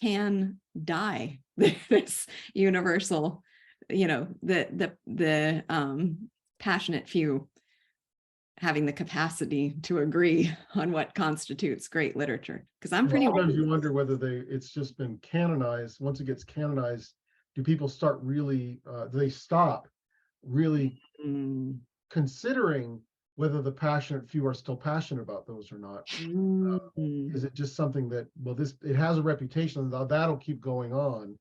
can die, this universal, the passionate few having the capacity to agree on what constitutes great literature. Because I'm pretty. Sometimes you wonder whether it's just been canonized. Once it gets canonized, do people start really, do they stop really considering whether the passionate few are still passionate about those or not? Is it just something that, well, it has a reputation, that'll keep going on,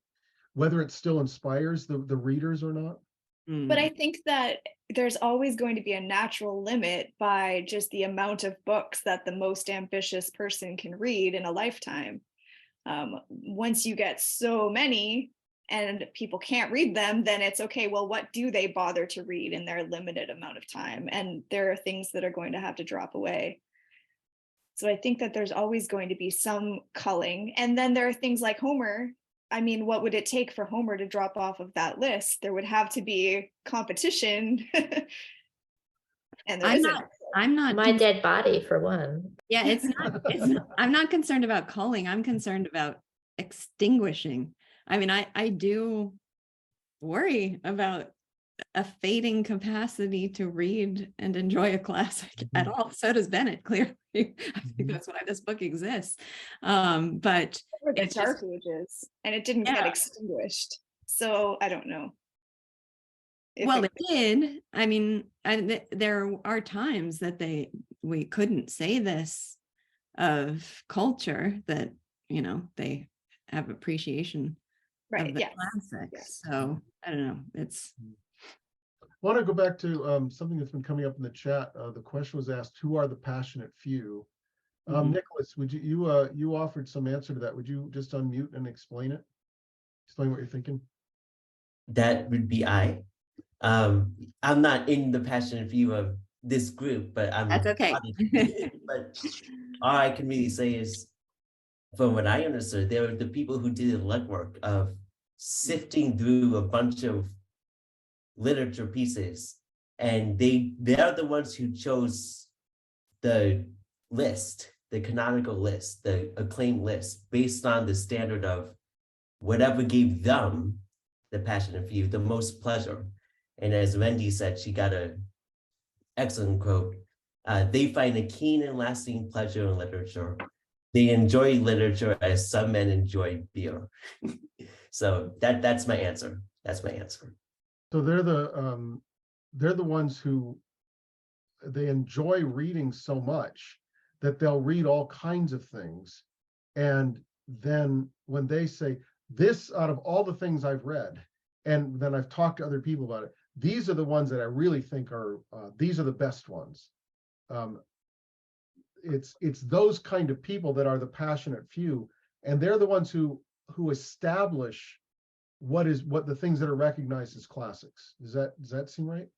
whether it still inspires the readers or not? But I think that there's always going to be a natural limit by just the amount of books that the most ambitious person can read in a lifetime. Once you get so many and people can't read them, then it's okay, well, what do they bother to read in their limited amount of time? And there are things that are going to have to drop away. So I think that there's always going to be some culling. And then there are things like Homer. I mean, what would it take for Homer to drop off of that list? There would have to be competition. And I'm not My Dead Body, for one. Yeah, it's not, I'm not concerned about culling. I'm concerned about extinguishing. I mean, I do worry about a fading capacity to read and enjoy a classic at all. So does Bennett, clearly. I think that's why this book exists. But the Dark Ages, and it didn't get extinguished. So I don't know. Well, it did. I mean, there are times that we couldn't say this of culture, that, they have appreciation of the classics. Yes. So I don't know. I want to go back to something that's been coming up in the chat. The question was asked, who are the passionate few? Nicholas, would you offered some answer to that. Would you just unmute and explain it? Explain what you're thinking. That would be I. I'm not in the passionate few of this group, but that's okay. But all I can really say is, from what I understood, they were the people who did the legwork of sifting through a bunch of literature pieces, and they are the ones who chose the list, the canonical list, the acclaimed list, based on the standard of whatever gave them, the passionate few, the most pleasure. And as Wendy said, she got an excellent quote. They find a keen and lasting pleasure in literature. They enjoy literature as some men enjoy beer. So that's my answer. That's my answer. So they're the ones who they enjoy reading so much that they'll read all kinds of things. And then when they say, this out of all the things I've read, and then I've talked to other people about it, these are the ones that I really think are, these are the best ones. It's those kind of people that are the passionate few, and they're the ones who establish what the things that are recognized as classics. Does that seem right?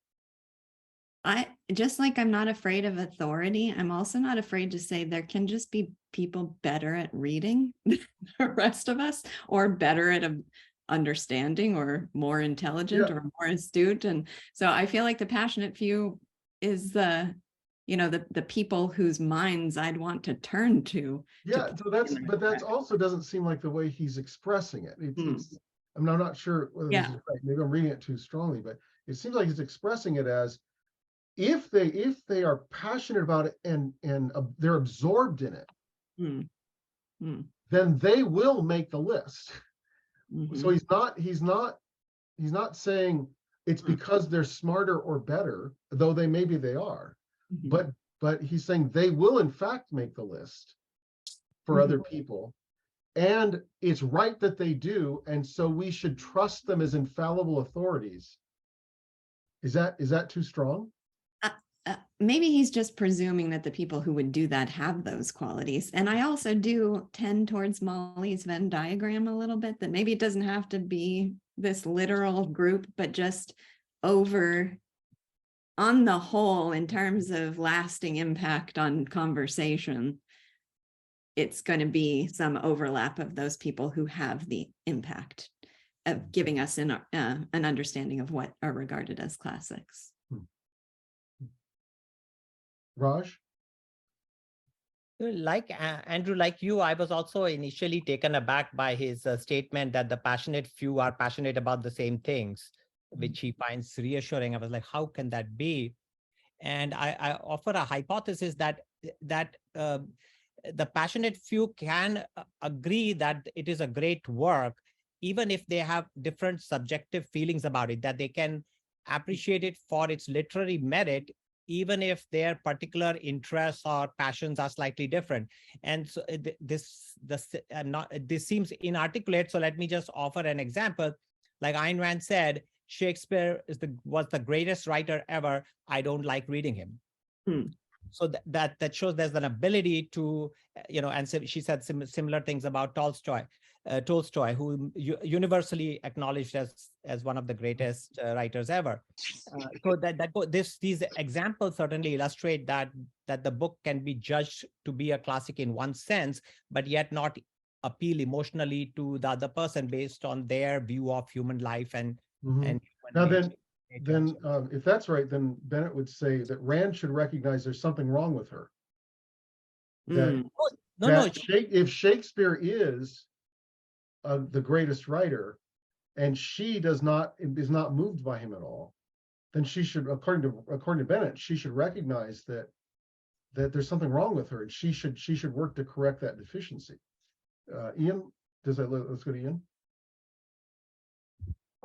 I just, like, I'm not afraid of authority, I'm also not afraid to say there can just be people better at reading than the rest of us, or better at understanding, or more intelligent, or more astute. And so I feel like the passionate few is the people whose minds I'd want to turn to. Yeah, so that's also doesn't seem like the way he's expressing it. I mean, I'm not sure whether this is right. Maybe I'm reading it too strongly, but it seems like he's expressing it as, if they are passionate about it and they're absorbed in it, then they will make the list. So he's not saying it's because they're smarter or better, though maybe they are, but he's saying they will in fact make the list for other people, and it's right that they do, and so we should trust them as infallible authorities. Is that too strong? Maybe he's just presuming that the people who would do that have those qualities. And I also do tend towards Molly's Venn diagram a little bit, that maybe it doesn't have to be this literal group, but just on the whole, in terms of lasting impact on conversation, it's going to be some overlap of those people who have the impact of giving us an understanding of what are regarded as classics. Raj? Like Andrew, like you, I was also initially taken aback by his statement that the passionate few are passionate about the same things, which he finds reassuring. I was like, how can that be? And I offer a hypothesis that the passionate few can agree that it is a great work, even if they have different subjective feelings about it, that they can appreciate it for its literary merit, even if their particular interests or passions are slightly different. And so this seems inarticulate. So let me just offer an example. Like Ayn Rand said, Shakespeare was the greatest writer ever. I don't like reading him. So that shows there's an ability to, and so she said similar things about Tolstoy, who universally acknowledged as one of the greatest writers ever. So these examples certainly illustrate that the book can be judged to be a classic in one sense, but yet not appeal emotionally to the other person based on their view of human life and now then if that's right, then Bennett would say that Rand should recognize there's something wrong with her. If Shakespeare is the greatest writer, and she is not moved by him at all, then she should, according to Bennett, she should recognize that there's something wrong with her, and she should work to correct that deficiency. Ian, let's go to Ian.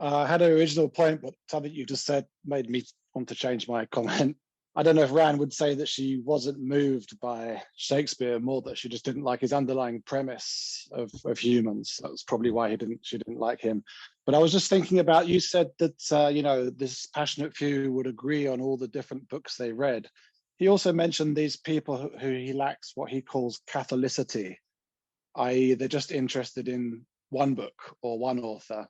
I had an original point, but something you just said made me want to change my comment. I don't know if Rand would say that she wasn't moved by Shakespeare, more that she just didn't like his underlying premise of humans. That was probably why she didn't like him. But I was just thinking about, you said that this passionate few would agree on all the different books they read. He also mentioned these people who he lacks what he calls catholicity, i.e. they're just interested in one book or one author.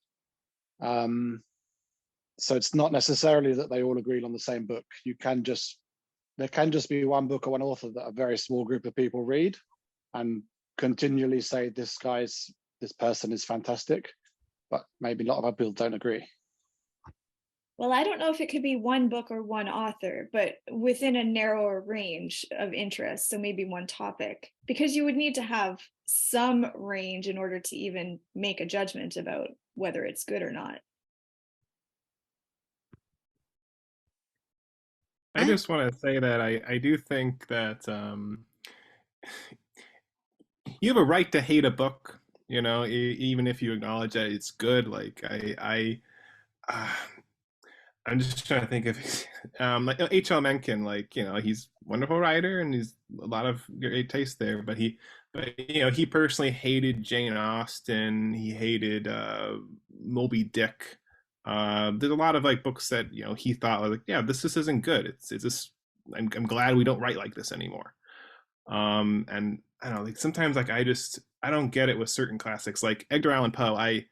So it's not necessarily that they all agreed on the same book. There can just be one book or one author that a very small group of people read and continually say this person is fantastic, but maybe a lot of other people don't agree. Well, I don't know if it could be one book or one author, but within a narrower range of interests, so maybe one topic, because you would need to have some range in order to even make a judgment about whether it's good or not. I just want to say that I do think that you have a right to hate a book, even if you acknowledge that it's good. Like I'm just trying to think of like H.L. Mencken, he's a wonderful writer and he's a lot of great taste there, but he personally hated Jane Austen. He hated Moby Dick. There's a lot of books that he thought this isn't good. It's just I'm glad we don't write like this anymore. And I don't know, sometimes I don't get it with certain classics like Edgar Allan Poe. I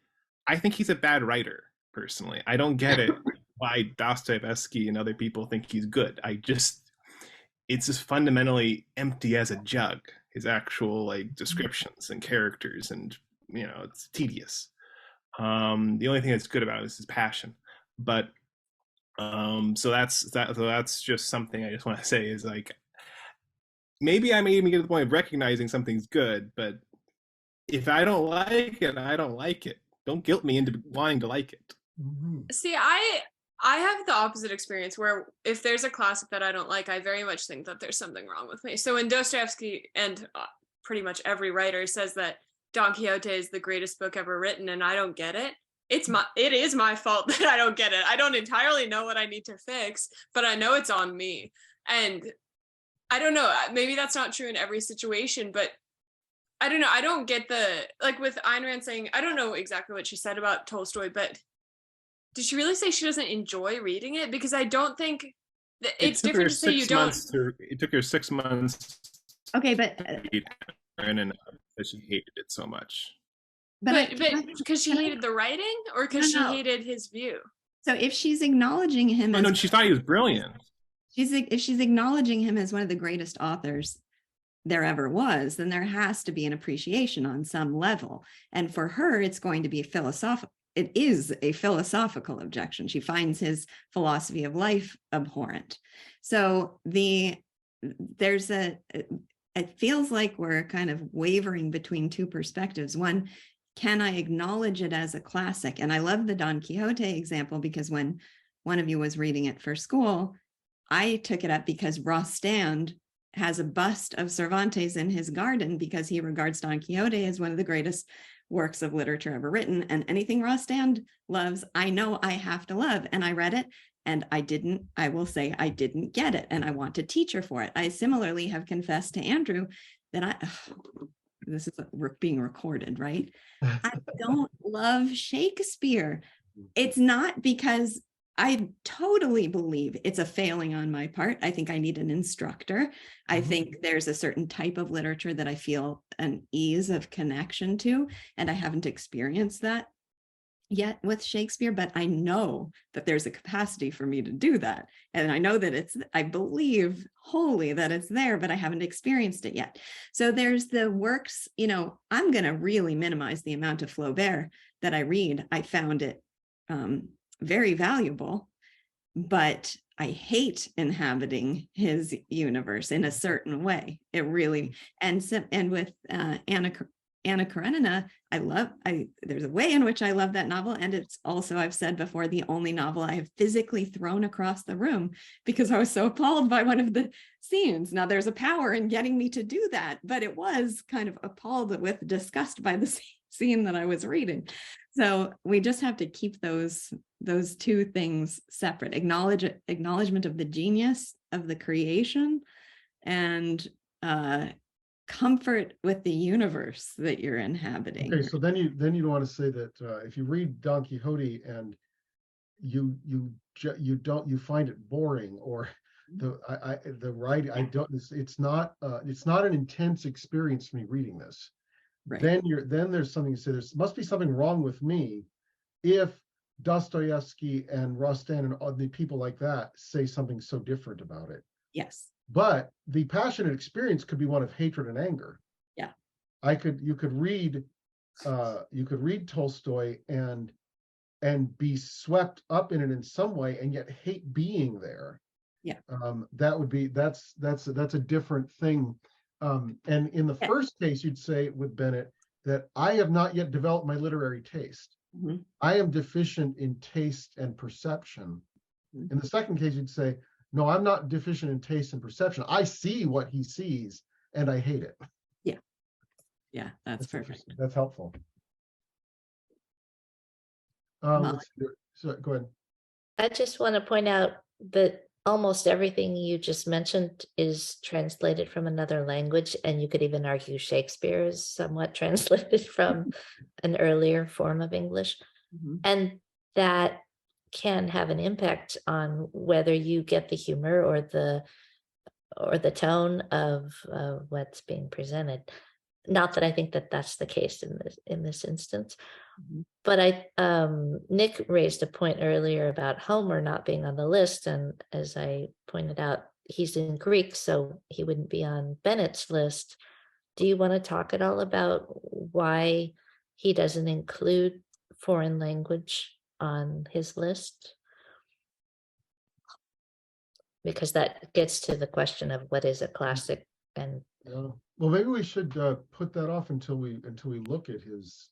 think he's a bad writer personally. I don't get it why Dostoevsky and other people think he's good. It's just fundamentally empty as a jug. His actual descriptions and characters, and it's tedious. The only thing that's good about it is his passion. But so that's just something I just want to say is maybe I may even get to the point of recognizing something's good, but if I don't like it, I don't like it. Don't guilt me into wanting to like it. See, I have the opposite experience where if there's a classic that I don't like, I very much think that there's something wrong with me. So when Dostoevsky and pretty much every writer says that Don Quixote is the greatest book ever written and I don't get it, it is my fault that I don't get it. I don't entirely know what I need to fix, but I know it's on me. And I don't know, maybe that's not true in every situation, but I don't know. I don't get with Ayn Rand saying, I don't know exactly what she said about Tolstoy, but did she really say she doesn't enjoy reading it? Because I don't think it's different to say you don't. It took her 6 months. Okay, but and she hated it so much. But because she hated the writing, or because she hated his view? So if she's acknowledging him, she thought he was brilliant. If she's acknowledging him as one of the greatest authors, there ever was, then there has to be an appreciation on some level. And for her, it's going to be philosophical. It is a philosophical objection. She finds his philosophy of life abhorrent. So it feels like we're kind of wavering between two perspectives. One, can I acknowledge it as a classic? And I love the Don Quixote example, because when one of you was reading it for school, I took it up because Rostand has a bust of Cervantes in his garden because he regards Don Quixote as one of the greatest works of literature ever written. And anything Rostand loves, I know I have to love. And I read it and I will say I didn't get it. And I want to teach her for it. I similarly have confessed to Andrew that this is being recorded, right? I don't love Shakespeare. It's not because I totally believe it's a failing on my part. I think I need an instructor. I think there's a certain type of literature that I feel an ease of connection to, and I haven't experienced that yet with Shakespeare, but I know that there's a capacity for me to do that. And I know that I believe wholly that it's there, but I haven't experienced it yet. So there's the works, I'm going to really minimize the amount of Flaubert that I read. I found it very valuable, but I hate inhabiting his universe in a certain way. It really, and with Anna Karenina, there's a way in which I love that novel. And it's also, I've said before, the only novel I have physically thrown across the room because I was so appalled by one of the scenes. Now there's a power in getting me to do that, but it was kind of appalled with disgust by the scene that I was reading. So we just have to keep those two things separate. Acknowledgement of the genius of the creation, and comfort with the universe that you're inhabiting. Okay, so then you want to say that if you read Don Quixote and you find it boring, or the writing, it's not an intense experience for me reading this. Right. Then there's something to say. There must be something wrong with me if Dostoevsky and Rostand and all the people like that say something so different about it. Yes. But the passionate experience could be one of hatred and anger. Yeah. You could read Tolstoy and be swept up in it in some way and yet hate being there. Yeah. That's a different thing. And in the first case, you'd say with Bennett that I have not yet developed my literary taste. Mm-hmm. I am deficient in taste and perception. Mm-hmm. In the second case, you'd say, no, I'm not deficient in taste and perception. I see what he sees and I hate it. Yeah. Yeah, that's perfect. That's helpful. So go ahead. I just want to point out that almost everything you just mentioned is translated from another language, and you could even argue Shakespeare is somewhat translated from an earlier form of English. Mm-hmm. And that can have an impact on whether you get the humor or the tone of what's being presented. Not that I think that that's the case in this instance. Mm-hmm. But Nick raised a point earlier about Homer not being on the list, and as I pointed out, he's in Greek, so he wouldn't be on Bennett's list. Do you want to talk at all about why he doesn't include foreign language on his list? Because that gets to the question of what is a classic. And well, maybe we should put that off until we look at his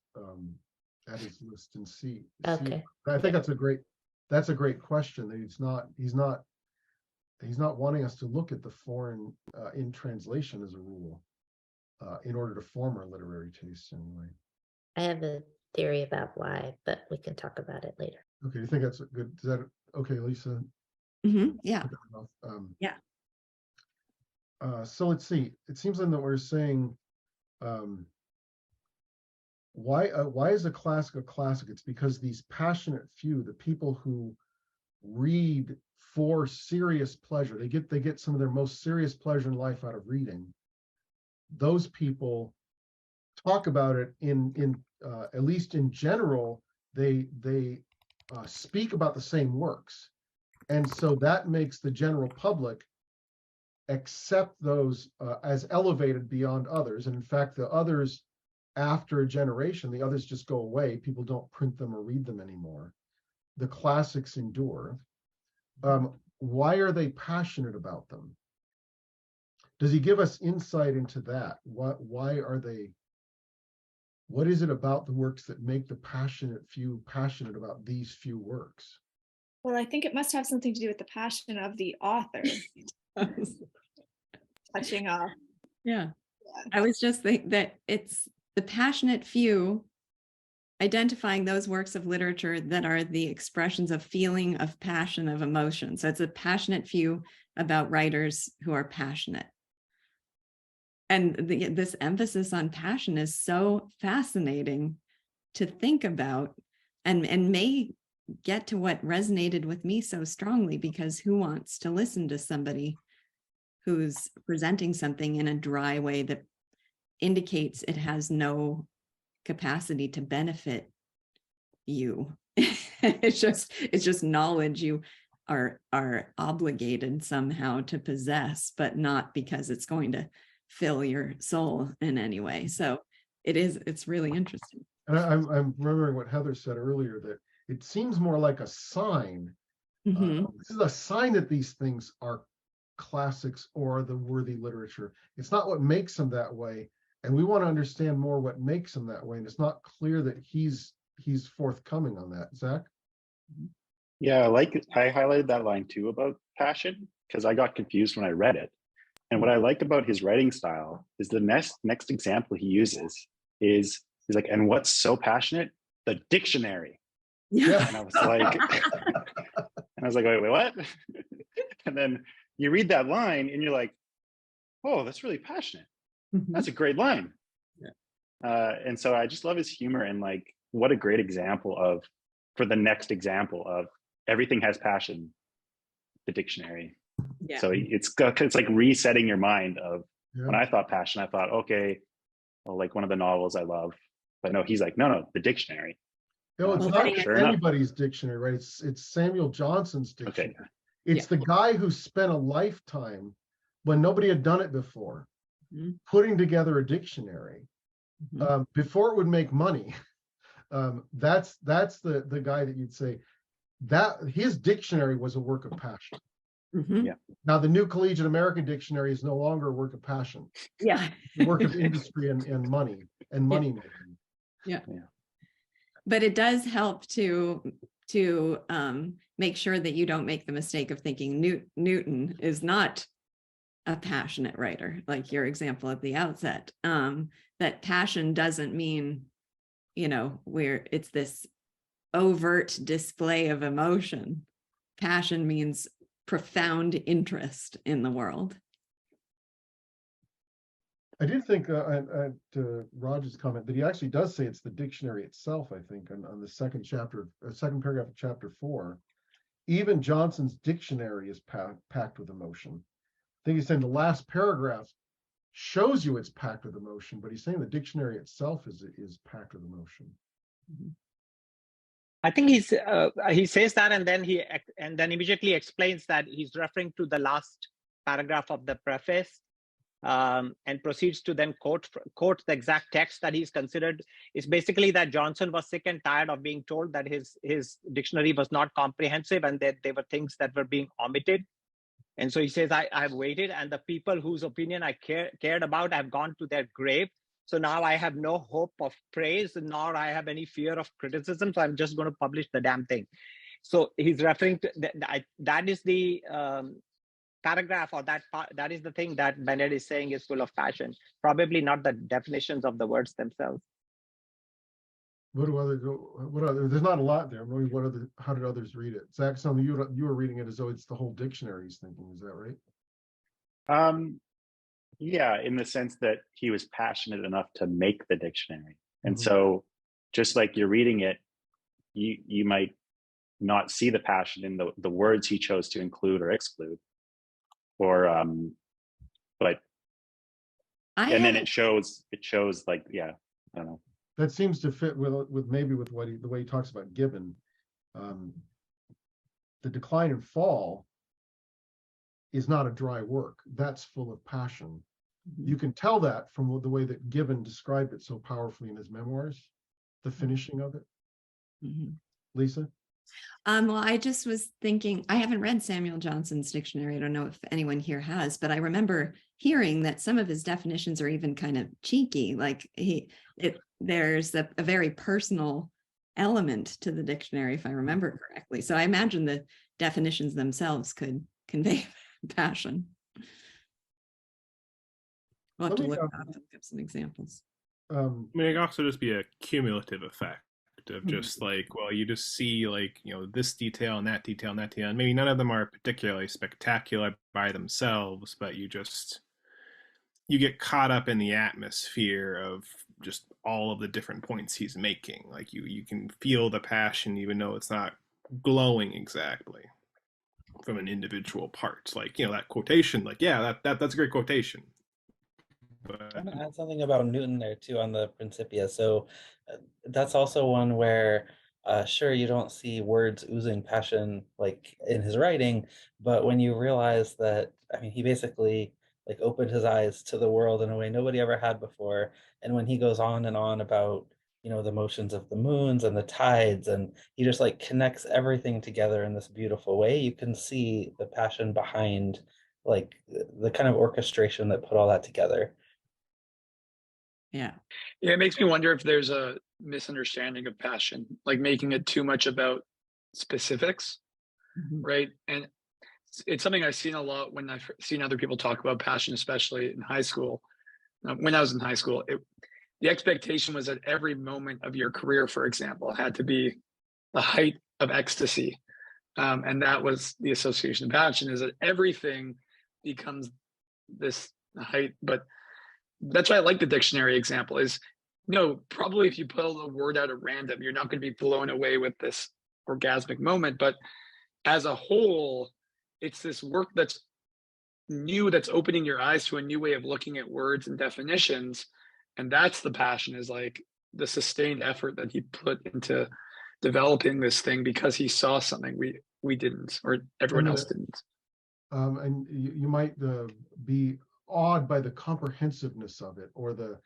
list and see. Okay. I think that's a great question. That he's not wanting us to look at the foreign in translation as a rule in order to form our literary tastes anyway. I have a theory about why, but we can talk about it later. Okay, you think that's a good? Is that okay, Lisa? Mm-hmm. Yeah. Yeah. So let's see. It seems like that we're saying, why is a classic a classic? It's because these passionate few, the people who read for serious pleasure, they get some of their most serious pleasure in life out of reading. Those people talk about it in at least in general. They speak about the same works, and so that makes the general public accept those as elevated beyond others. And in fact, the others, after a generation, the others just go away. People don't print them or read them anymore. The classics endure. Why are they passionate about them? Does he give us insight into that? Why are they? What is it about the works that make the passionate few passionate about these few works? Well, I think it must have something to do with the passion of the author. Touching off. Yeah. I was just thinking that it's the passionate few identifying those works of literature that are the expressions of feeling, of passion, of emotion. So it's a passionate few about writers who are passionate. And this emphasis on passion is so fascinating to think about, and may get to what resonated with me so strongly, because who wants to listen to somebody who's presenting something in a dry way that indicates it has no capacity to benefit you? It's just knowledge you are obligated somehow to possess, but not because it's going to fill your soul in any way. So it's really interesting. And I'm remembering what Heather said earlier, that it seems more like a sign. This is a sign that these things are classics or the worthy literature. It's not what makes them that way. And we want to understand more what makes them that way. And it's not clear that he's forthcoming on that. Zach? Yeah, I highlighted that line too about passion, because I got confused when I read it. And what I like about his writing style is the next example he uses is he's like, and what's so passionate? The dictionary. Yeah. And I was like, wait, what? And then you read that line and you're like, oh, that's really passionate. That's a great line. Yeah. And so I just love his humor, and like, what a great example for the next example of everything has passion, the dictionary. Yeah. So it's like resetting your mind of, when I thought passion, I thought, okay, well, like one of the novels I love, but no, he's like, no, the dictionary. No, it's not anybody's dictionary, right? It's Samuel Johnson's dictionary. Okay. It's the guy who spent a lifetime, when nobody had done it before, putting together a dictionary before it would make money. That's the guy that you'd say that his dictionary was a work of passion. Yeah. Now the New Collegiate American Dictionary is no longer a work of passion. Yeah. The work of industry and money making. Yeah. But it does help to make sure that you don't make the mistake of thinking Newton is not a passionate writer, like your example at the outset. That passion doesn't mean, where it's this overt display of emotion. Passion means profound interest in the world. I did think to Roger's comment that he actually does say it's the dictionary itself, I think, on the second paragraph of chapter 4. Even Johnson's dictionary is packed with emotion. I think he's saying the last paragraph shows you it's packed with emotion, but he's saying the dictionary itself is packed with emotion. I think he says that, and then immediately explains that he's referring to the last paragraph of the preface, and proceeds to then quote the exact text that he's considered. It's basically that Johnson was sick and tired of being told that his dictionary was not comprehensive and that there were things that were being omitted. And so he says, I've waited, and the people whose opinion I cared about have gone to their grave. So now I have no hope of praise, nor I have any fear of criticism. So I'm just going to publish the damn thing. So he's referring to that is the paragraph, or that is the thing that Bennett is saying is full of passion. Probably not the definitions of the words themselves. What other? There's not a lot there. Maybe how did others read it? Zach, you were reading it as though it's the whole dictionary he's thinking. Is that right? Yeah, in the sense that he was passionate enough to make the dictionary. And so just like you're reading it, you might not see the passion in the words he chose to include or exclude. Or but then it shows like, I don't know. That seems to fit with maybe with the way he talks about Gibbon. The decline and fall is not a dry work. That's full of passion. Mhm. You can tell that from the way that Gibbon described it so powerfully in his memoirs, the finishing of it. Mhm. Lisa? Well, I just was thinking, I haven't read Samuel Johnson's dictionary. I don't know if anyone here has, but I remember hearing that some of his definitions are even kind of cheeky. Like there's a very personal element to the dictionary, if I remember correctly. So I imagine the definitions themselves could convey passion. We'll have Let to me, look up and give some examples. I mean, it could also just be a cumulative effect of Mhm. just like, well, you just see like, you know, this detail and that detail and that detail, and maybe none of them are particularly spectacular by themselves, but you get caught up in the atmosphere of just all of the different points he's making. Like you can feel the passion even though it's not glowing exactly from an individual part. Like, you know, that quotation, like, yeah, that's a great quotation. But I want to add something about Newton there too on the Principia. So that's also one where sure, you don't see words oozing passion like in his writing, but when you realize that, I mean, he basically like opened his eyes to the world in a way nobody ever had before. And when he goes on and on about, you know, the motions of the moons and the tides, and he just like connects everything together in this beautiful way, you can see the passion behind like the kind of orchestration that put all that together. Yeah. Yeah, it makes me wonder if there's a misunderstanding of passion, like making it too much about specifics, Mhm. right? And it's something I've seen a lot when I've seen other people talk about passion, especially in high school. When I was in high school, the expectation was that every moment of your career, for example, had to be the height of ecstasy. And that was the association of passion, is that everything becomes this height. But that's why I like the dictionary example is, no, probably if you pull a word out at random, you're not going to be blown away with this orgasmic moment. But as a whole, it's this work that's new, that's opening your eyes to a new way of looking at words and definitions. And that's the passion, is like the sustained effort that he put into developing this thing because he saw something we didn't, or everyone else didn't. And you might be awed by the comprehensiveness of it, or the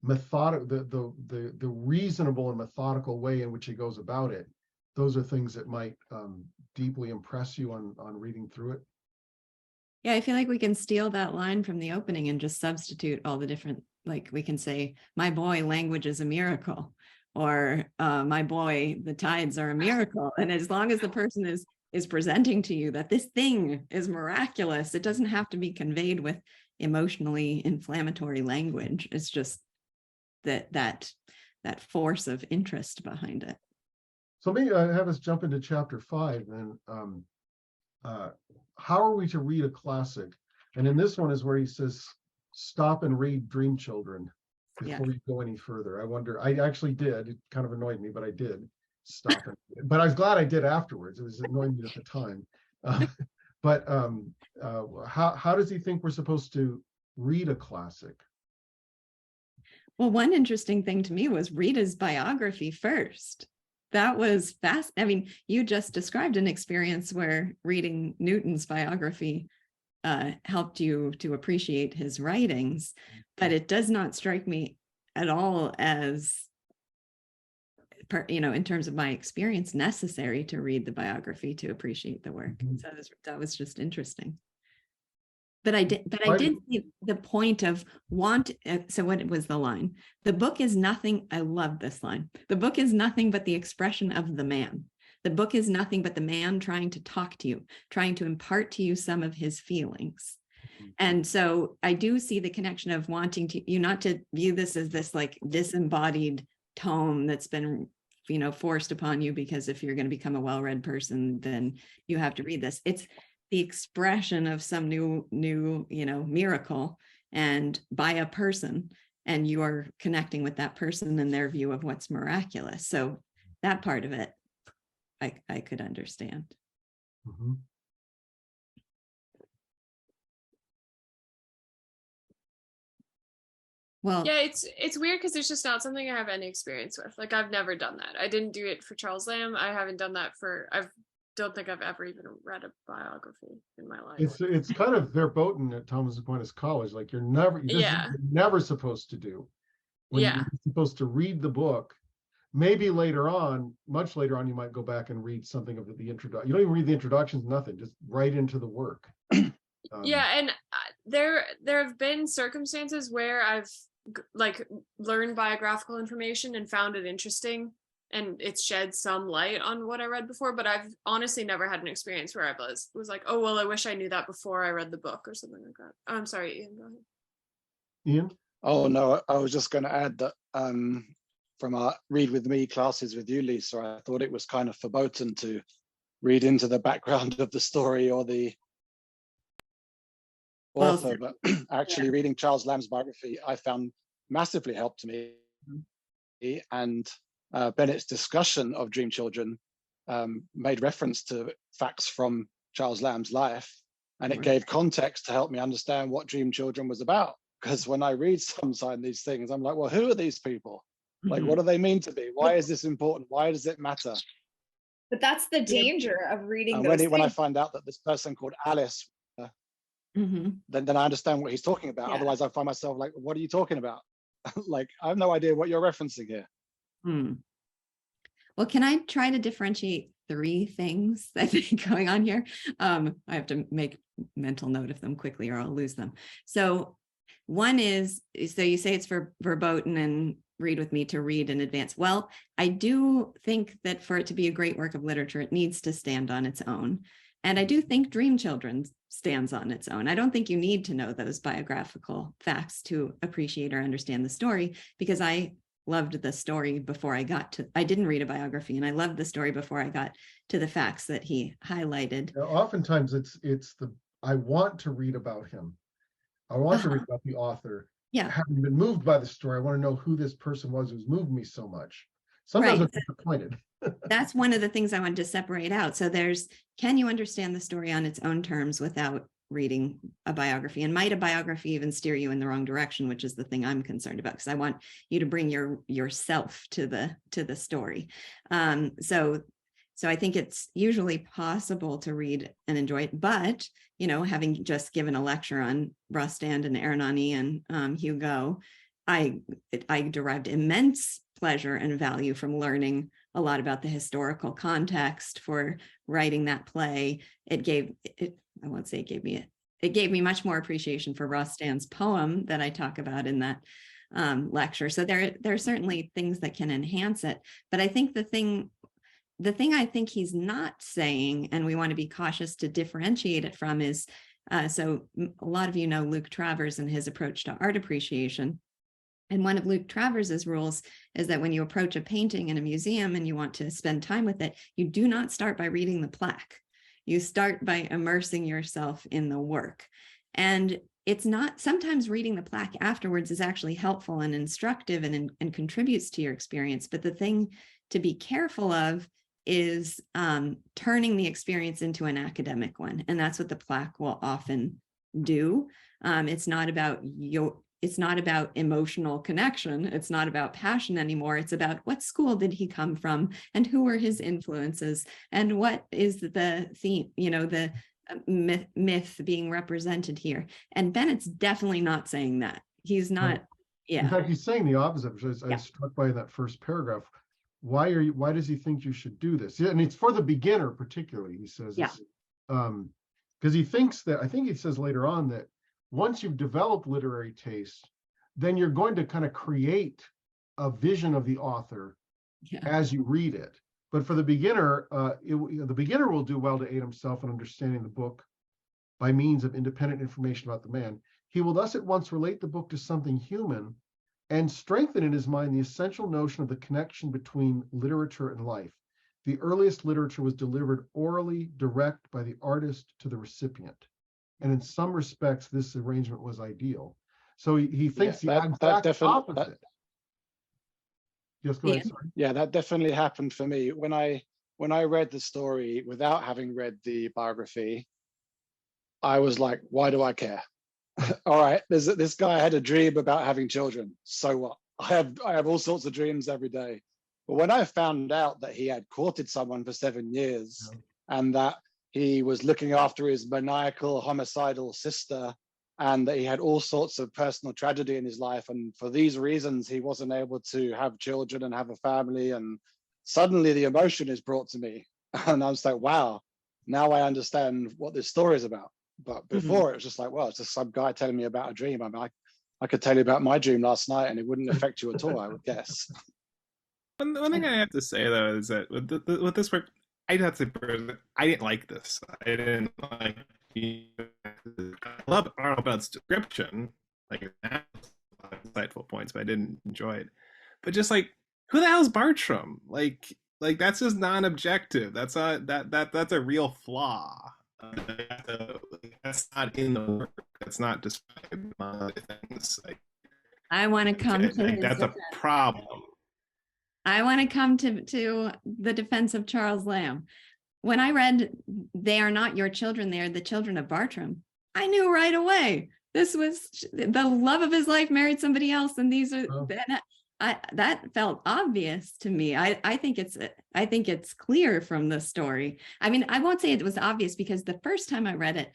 methodic, the reasonable and methodical way in which he goes about it. Those are things that might deeply impress you on reading through it. Yeah, I feel like we can steal that line from the opening and just substitute all the different, like we can say, my boy, language is a miracle, or my boy, the tides are a miracle. And as long as the person is presenting to you that this thing is miraculous, it doesn't have to be conveyed with emotionally inflammatory language. It's just that force of interest behind it. So maybe I have us jump into chapter 5 then. How are we to read a classic? And in this one is where he says, stop and read Dream Children before you go any further. I wonder, I actually did. It kind of annoyed me, but I did stop it. But I was glad I did afterwards. It was annoying me at the time. How does he think we're supposed to read a classic? Well, one interesting thing to me was read his biography first. That was fast. I mean, you just described an experience where reading Newton's biography helped you to appreciate his writings, but it does not strike me at all as, in terms of my experience, necessary to read the biography to appreciate the work. Mm-hmm. So that was just interesting. But I did see the point of so what was the line? The book is nothing. I love this line. The book is nothing but the expression of the man. The book is nothing but the man trying to talk to you, trying to impart to you some of his feelings. And so I do see the connection of wanting you not to view this as this like disembodied tome that's been, forced upon you, because if you're going to become a well-read person, then you have to read this. It's the expression of some new, miracle, and by a person, and you are connecting with that person and their view of what's miraculous. So that part of it, I could understand. Mm-hmm. Well, yeah, it's weird because it's just not something I have any experience with. Like, I've never done that. I didn't do it for Charles Lamb. I haven't done that I've don't think I've ever even read a biography in my life. It's kind of verboten at Thomas Aquinas College. Like you're never supposed to do. When Yeah. you're supposed to read the book, maybe later on, much later on, you might go back and read something of the introduction. You don't even read the introductions, nothing, just right into the work. Yeah, and there have been circumstances where I've like learned biographical information and found it interesting, and it's shed some light on what I read before, but I've honestly never had an experience where I was like, oh well, I wish I knew that before I read the book or something like that. I'm sorry, Ian, go ahead. Ian? Oh no, I was just going to add that from our Read With Me classes with you, Lisa, I thought it was kind of verboten to read into the background of the story or the author, but actually reading Charles Lamb's biography, I found massively helped me. And Bennett's discussion of Dream Children made reference to facts from Charles Lamb's life, and it gave context to help me understand what Dream Children was about. Because when I read sometimes these things, I'm like, well, who are these people? Like, what do they mean to be? Why is this important? Why does it matter? But that's the danger of reading And those when I things. find out that this person called Alice, then I understand what he's talking about. Yeah. Otherwise, I find myself like, what are you talking about? Like, I have no idea what you're referencing here. Well, can I try to differentiate 3 things I think going on here? I have to make mental note of them quickly or I'll lose them. So one is, so you say it's verboten and Read With Me to read in advance. Well, I do think that for it to be a great work of literature, it needs to stand on its own. And I do think Dream Children stands on its own. I don't think you need to know those biographical facts to appreciate or understand the story, because I loved the story before I didn't read a biography, and I loved the story before I got to the facts that he highlighted. Oftentimes I want to read about him. I want to read about the author. Yeah. Having been moved by the story, I want to know who this person was who's moved me so much. Sometimes I'm disappointed. That's one of the things I wanted to separate out. So can you understand the story on its own terms without reading a biography? And might a biography even steer you in the wrong direction, which is the thing I'm concerned about, because I want you to bring yourself to the story. So I think it's usually possible to read and enjoy it, but having just given a lecture on Rostand and Ernani and Hugo, I derived immense pleasure and value from learning a lot about the historical context for writing that play. It gave me much more appreciation for Rostand's poem that I talk about in that lecture. So there are certainly things that can enhance it, but I think the thing I think he's not saying, and we want to be cautious to differentiate it from, is so a lot of you know Luke Travers and his approach to art appreciation. And one of Luke Travers's rules is that when you approach a painting in a museum and you want to spend time with it, you do not start by reading the plaque. You start by immersing yourself in the work. And it's not, sometimes reading the plaque afterwards is actually helpful and instructive and contributes to your experience. But the thing to be careful of is turning the experience into an academic one. And that's what the plaque will often do. It's not about emotional connection. It's not about passion anymore. It's about what school did he come from and who were his influences and what is the theme, the myth being represented here. And Bennett's definitely not saying that. He's not. Yeah. In fact, he's saying the opposite, which I was struck by in that first paragraph. Why does he think you should do this? And it's for the beginner, particularly, he says. Yeah. Because he thinks that, I think he says later on that once you've developed literary taste, then you're going to kind of create a vision of the author as you read it. But for the beginner, the beginner will do well to aid himself in understanding the book by means of independent information about the man. He will thus at once relate the book to something human and strengthen in his mind the essential notion of the connection between literature and life. The earliest literature was delivered orally, direct by the artist to the recipient. And in some respects, this arrangement was ideal. So he thinks the exact opposite. Yes, go ahead, sorry. Yeah, that definitely happened for me. When I read the story without having read the biography, I was like, why do I care? All right, this guy had a dream about having children. So what? I have all sorts of dreams every day. But when I found out that he had courted someone for 7 years and that he was looking after his maniacal, homicidal sister, and that he had all sorts of personal tragedy in his life. And for these reasons, he wasn't able to have children and have a family. And suddenly the emotion is brought to me. And I was like, wow, now I understand what this story is about. But before it was just like, well, it's just some guy telling me about a dream. I mean, I could tell you about my dream last night and it wouldn't affect you at all, I would guess. One thing I have to say though is that with this work, I'd have to say I didn't like this. I didn't like. I love Arnold Bennett's description, like insightful points, but I didn't enjoy it. But just like, who the hell's Bartram? Like that's just non-objective. That's a real flaw. That's not in the work. That's not described among other things. Like, I want to come to his that's a defense. problem. I want to come to the defense of Charles Lamb. When I read, "They are not your children, they are the children of Bartram," I knew right away this was the love of his life married somebody else, and these are. Oh. That felt obvious to me. I think it's clear from the story. I mean, I won't say it was obvious because the first time I read it,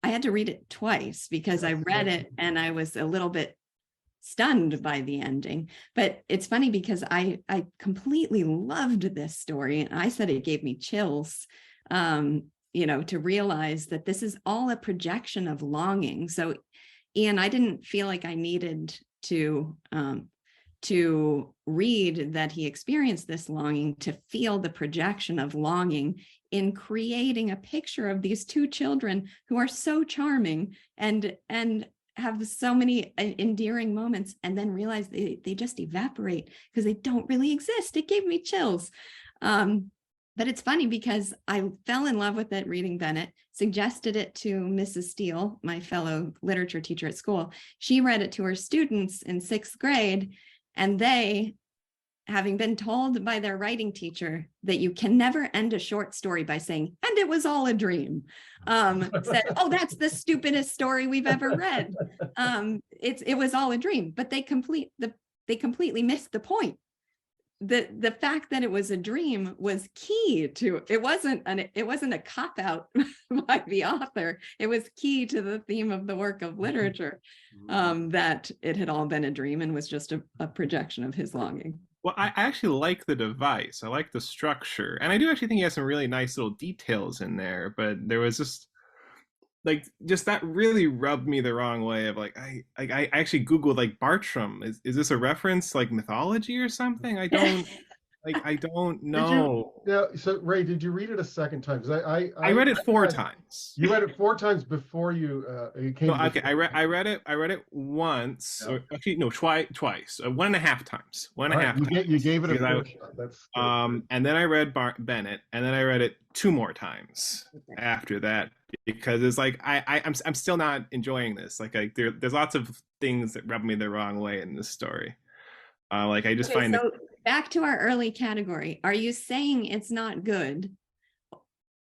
I had to read it twice because I read it and I was a little bit stunned by the ending. But it's funny because I completely loved this story, and I said it gave me chills, to realize that this is all a projection of longing. So, Ian, I didn't feel like I needed to read that he experienced this longing to feel the projection of longing in creating a picture of these two children who are so charming and have so many endearing moments, and then realize they just evaporate because they don't really exist. It gave me chills. But it's funny because I fell in love with it reading Bennett, suggested it to Mrs. Steele, my fellow literature teacher at school. She read it to her students in 6th grade, and they, having been told by their writing teacher that you can never end a short story by saying, "and it was all a dream," said, "Oh, that's the stupidest story we've ever read. It was all a dream." But they completely missed the point. The fact that it was a dream was key to it. Wasn't a cop-out by the author. It was key to the theme of the work of literature, that it had all been a dream and was just a projection of his longing. Well, I actually like the device. I like the structure, and I do actually think he has some really nice little details in there. But there was just that really rubbed me the wrong way. Of I actually Googled Bartram. Is this a reference mythology or something? I don't I don't know. So Ray, did you read it a second time? Because I read it 4 times. You read it 4 times before you came. No, okay, I read it once. Or actually, no, twice. 1.5 times. 1.5 times. You gave it a shot. That's good. And then I read Bennett, and then I read it 2 more times after that, because it's I'm still not enjoying this. There's lots of things that rub me the wrong way in this story. I just find it. Back to our early category. Are you saying it's not good?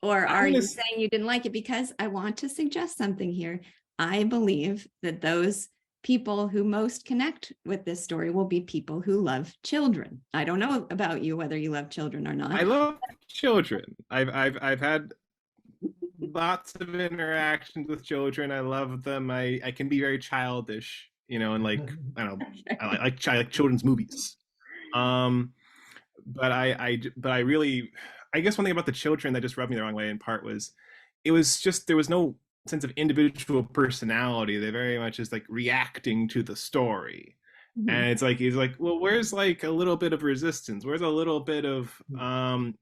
Or are you saying you didn't like it? Because I want to suggest something here. I believe that those people who most connect with this story will be people who love children. I don't know about you, whether you love children or not. I love children. I've had lots of interactions with children. I love them. I can be very childish, and I don't know. I like children's movies. But I really, I guess one thing about the children that just rubbed me the wrong way in part was, it was just, there was no sense of individual personality. They very much is reacting to the story. Mm-hmm. And it's well, where's a little bit of resistance? Where's a little bit of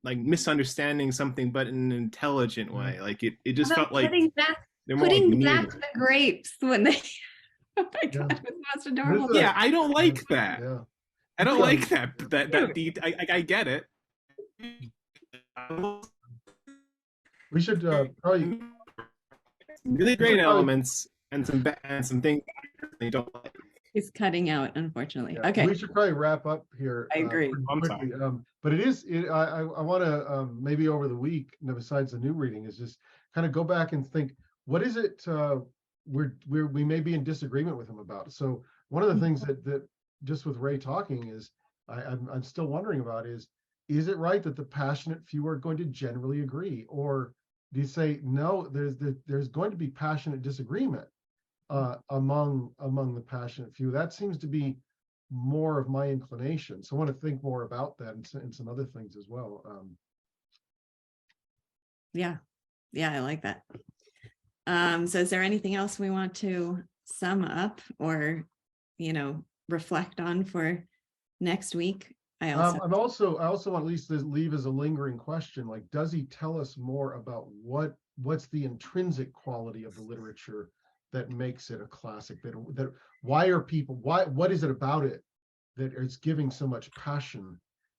misunderstanding something, but in an intelligent way? It just felt like putting back the grapes when they. Oh my God, it was the most adorable. Yeah, I don't like that. Yeah. I don't like that. I get it. We should probably really great elements and some things they don't like. He's cutting out, unfortunately. Yeah, okay, we should probably wrap up here. I agree. Quickly. But I want to maybe over the week, besides the new reading, is just kind of go back and think, what is it we may be in disagreement with him about? So one of the things that just with Ray talking is I'm still wondering about is is it right that the passionate few are going to generally agree? Or do you say, no, there's going to be passionate disagreement among the passionate few? That seems to be more of my inclination. So I want to think more about that and some other things as well. Yeah, I like that. So is there anything else we want to sum up or, reflect on for next week? I also want at least to leave as a lingering question, like, does he tell us more about what's the intrinsic quality of the literature that makes it a classic? That what is it about it that is giving so much passion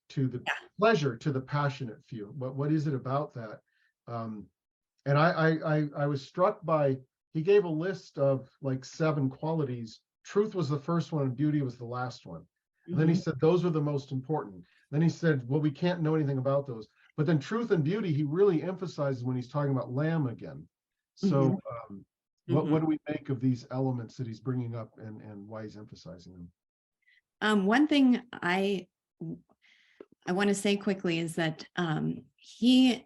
to the pleasure to the passionate few? What is it about that? And I was struck by, he gave a list of like 7 qualities. Truth was the first one and beauty was the last one. And then he said those are the most important. Then he said, well, we can't know anything about those. But then truth and beauty, he really emphasizes when he's talking about lamb again. So what do we make of these elements that he's bringing up and why he's emphasizing them? One thing I want to say quickly is that he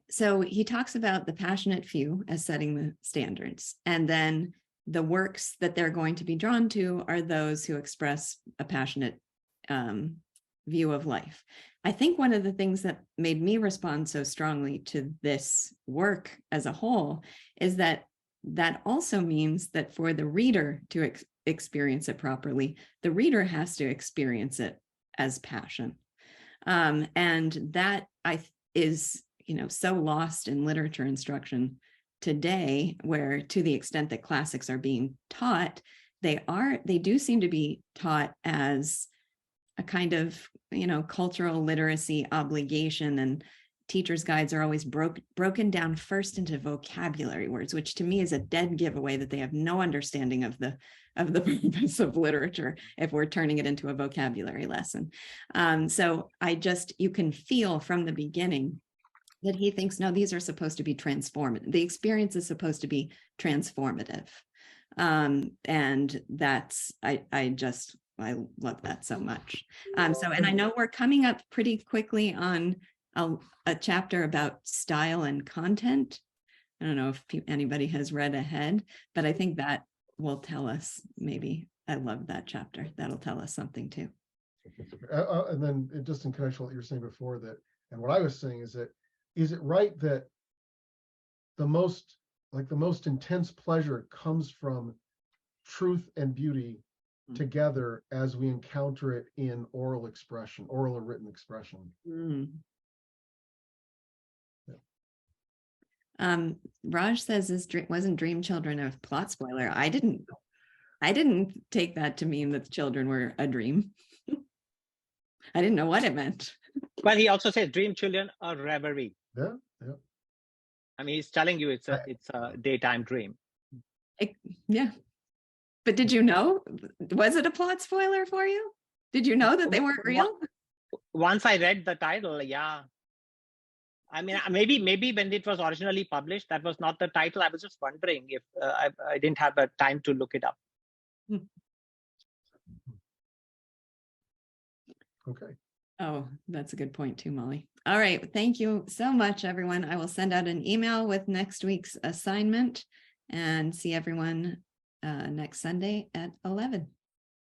talks about the passionate few as setting the standards, and then the works that they're going to be drawn to are those who express a passionate view of life. I think one of the things that made me respond so strongly to this work as a whole is that also means that for the reader to experience it properly, the reader has to experience it as passion. And that is, so lost in literature instruction today, where to the extent that classics are being taught, they do seem to be taught as a kind of, cultural literacy obligation, and teachers' guides are always broken down first into vocabulary words, which to me is a dead giveaway that they have no understanding of the purpose of literature if we're turning it into a vocabulary lesson. So you can feel from the beginning that he thinks, no, these are supposed to be transformative. The experience is supposed to be transformative. And that's, I love that so much. And I know we're coming up pretty quickly on a chapter about style and content. I don't know if anybody has read ahead, but I think that will tell us, maybe. I love that chapter. That'll tell us something too. And then just in connection with what you were saying before, that, and what I was saying is it right that the most intense pleasure comes from truth and beauty together as we encounter it in oral or written expression? Raj says, wasn't Dream Children a plot spoiler? I didn't take that to mean that the children were a dream. I didn't know what it meant. Well, he also says dream children are reverie. Yeah. I mean, he's telling you it's a daytime dream. Yeah. But did you know? Was it a plot spoiler for you? Did you know that they weren't real? Once I read the title, yeah. I mean, maybe when it was originally published, that was not the title. I was just wondering if I didn't have the time to look it up. Okay. Oh, that's a good point too, Molly. All right. Thank you so much, everyone. I will send out an email with next week's assignment and see everyone next Sunday at 11.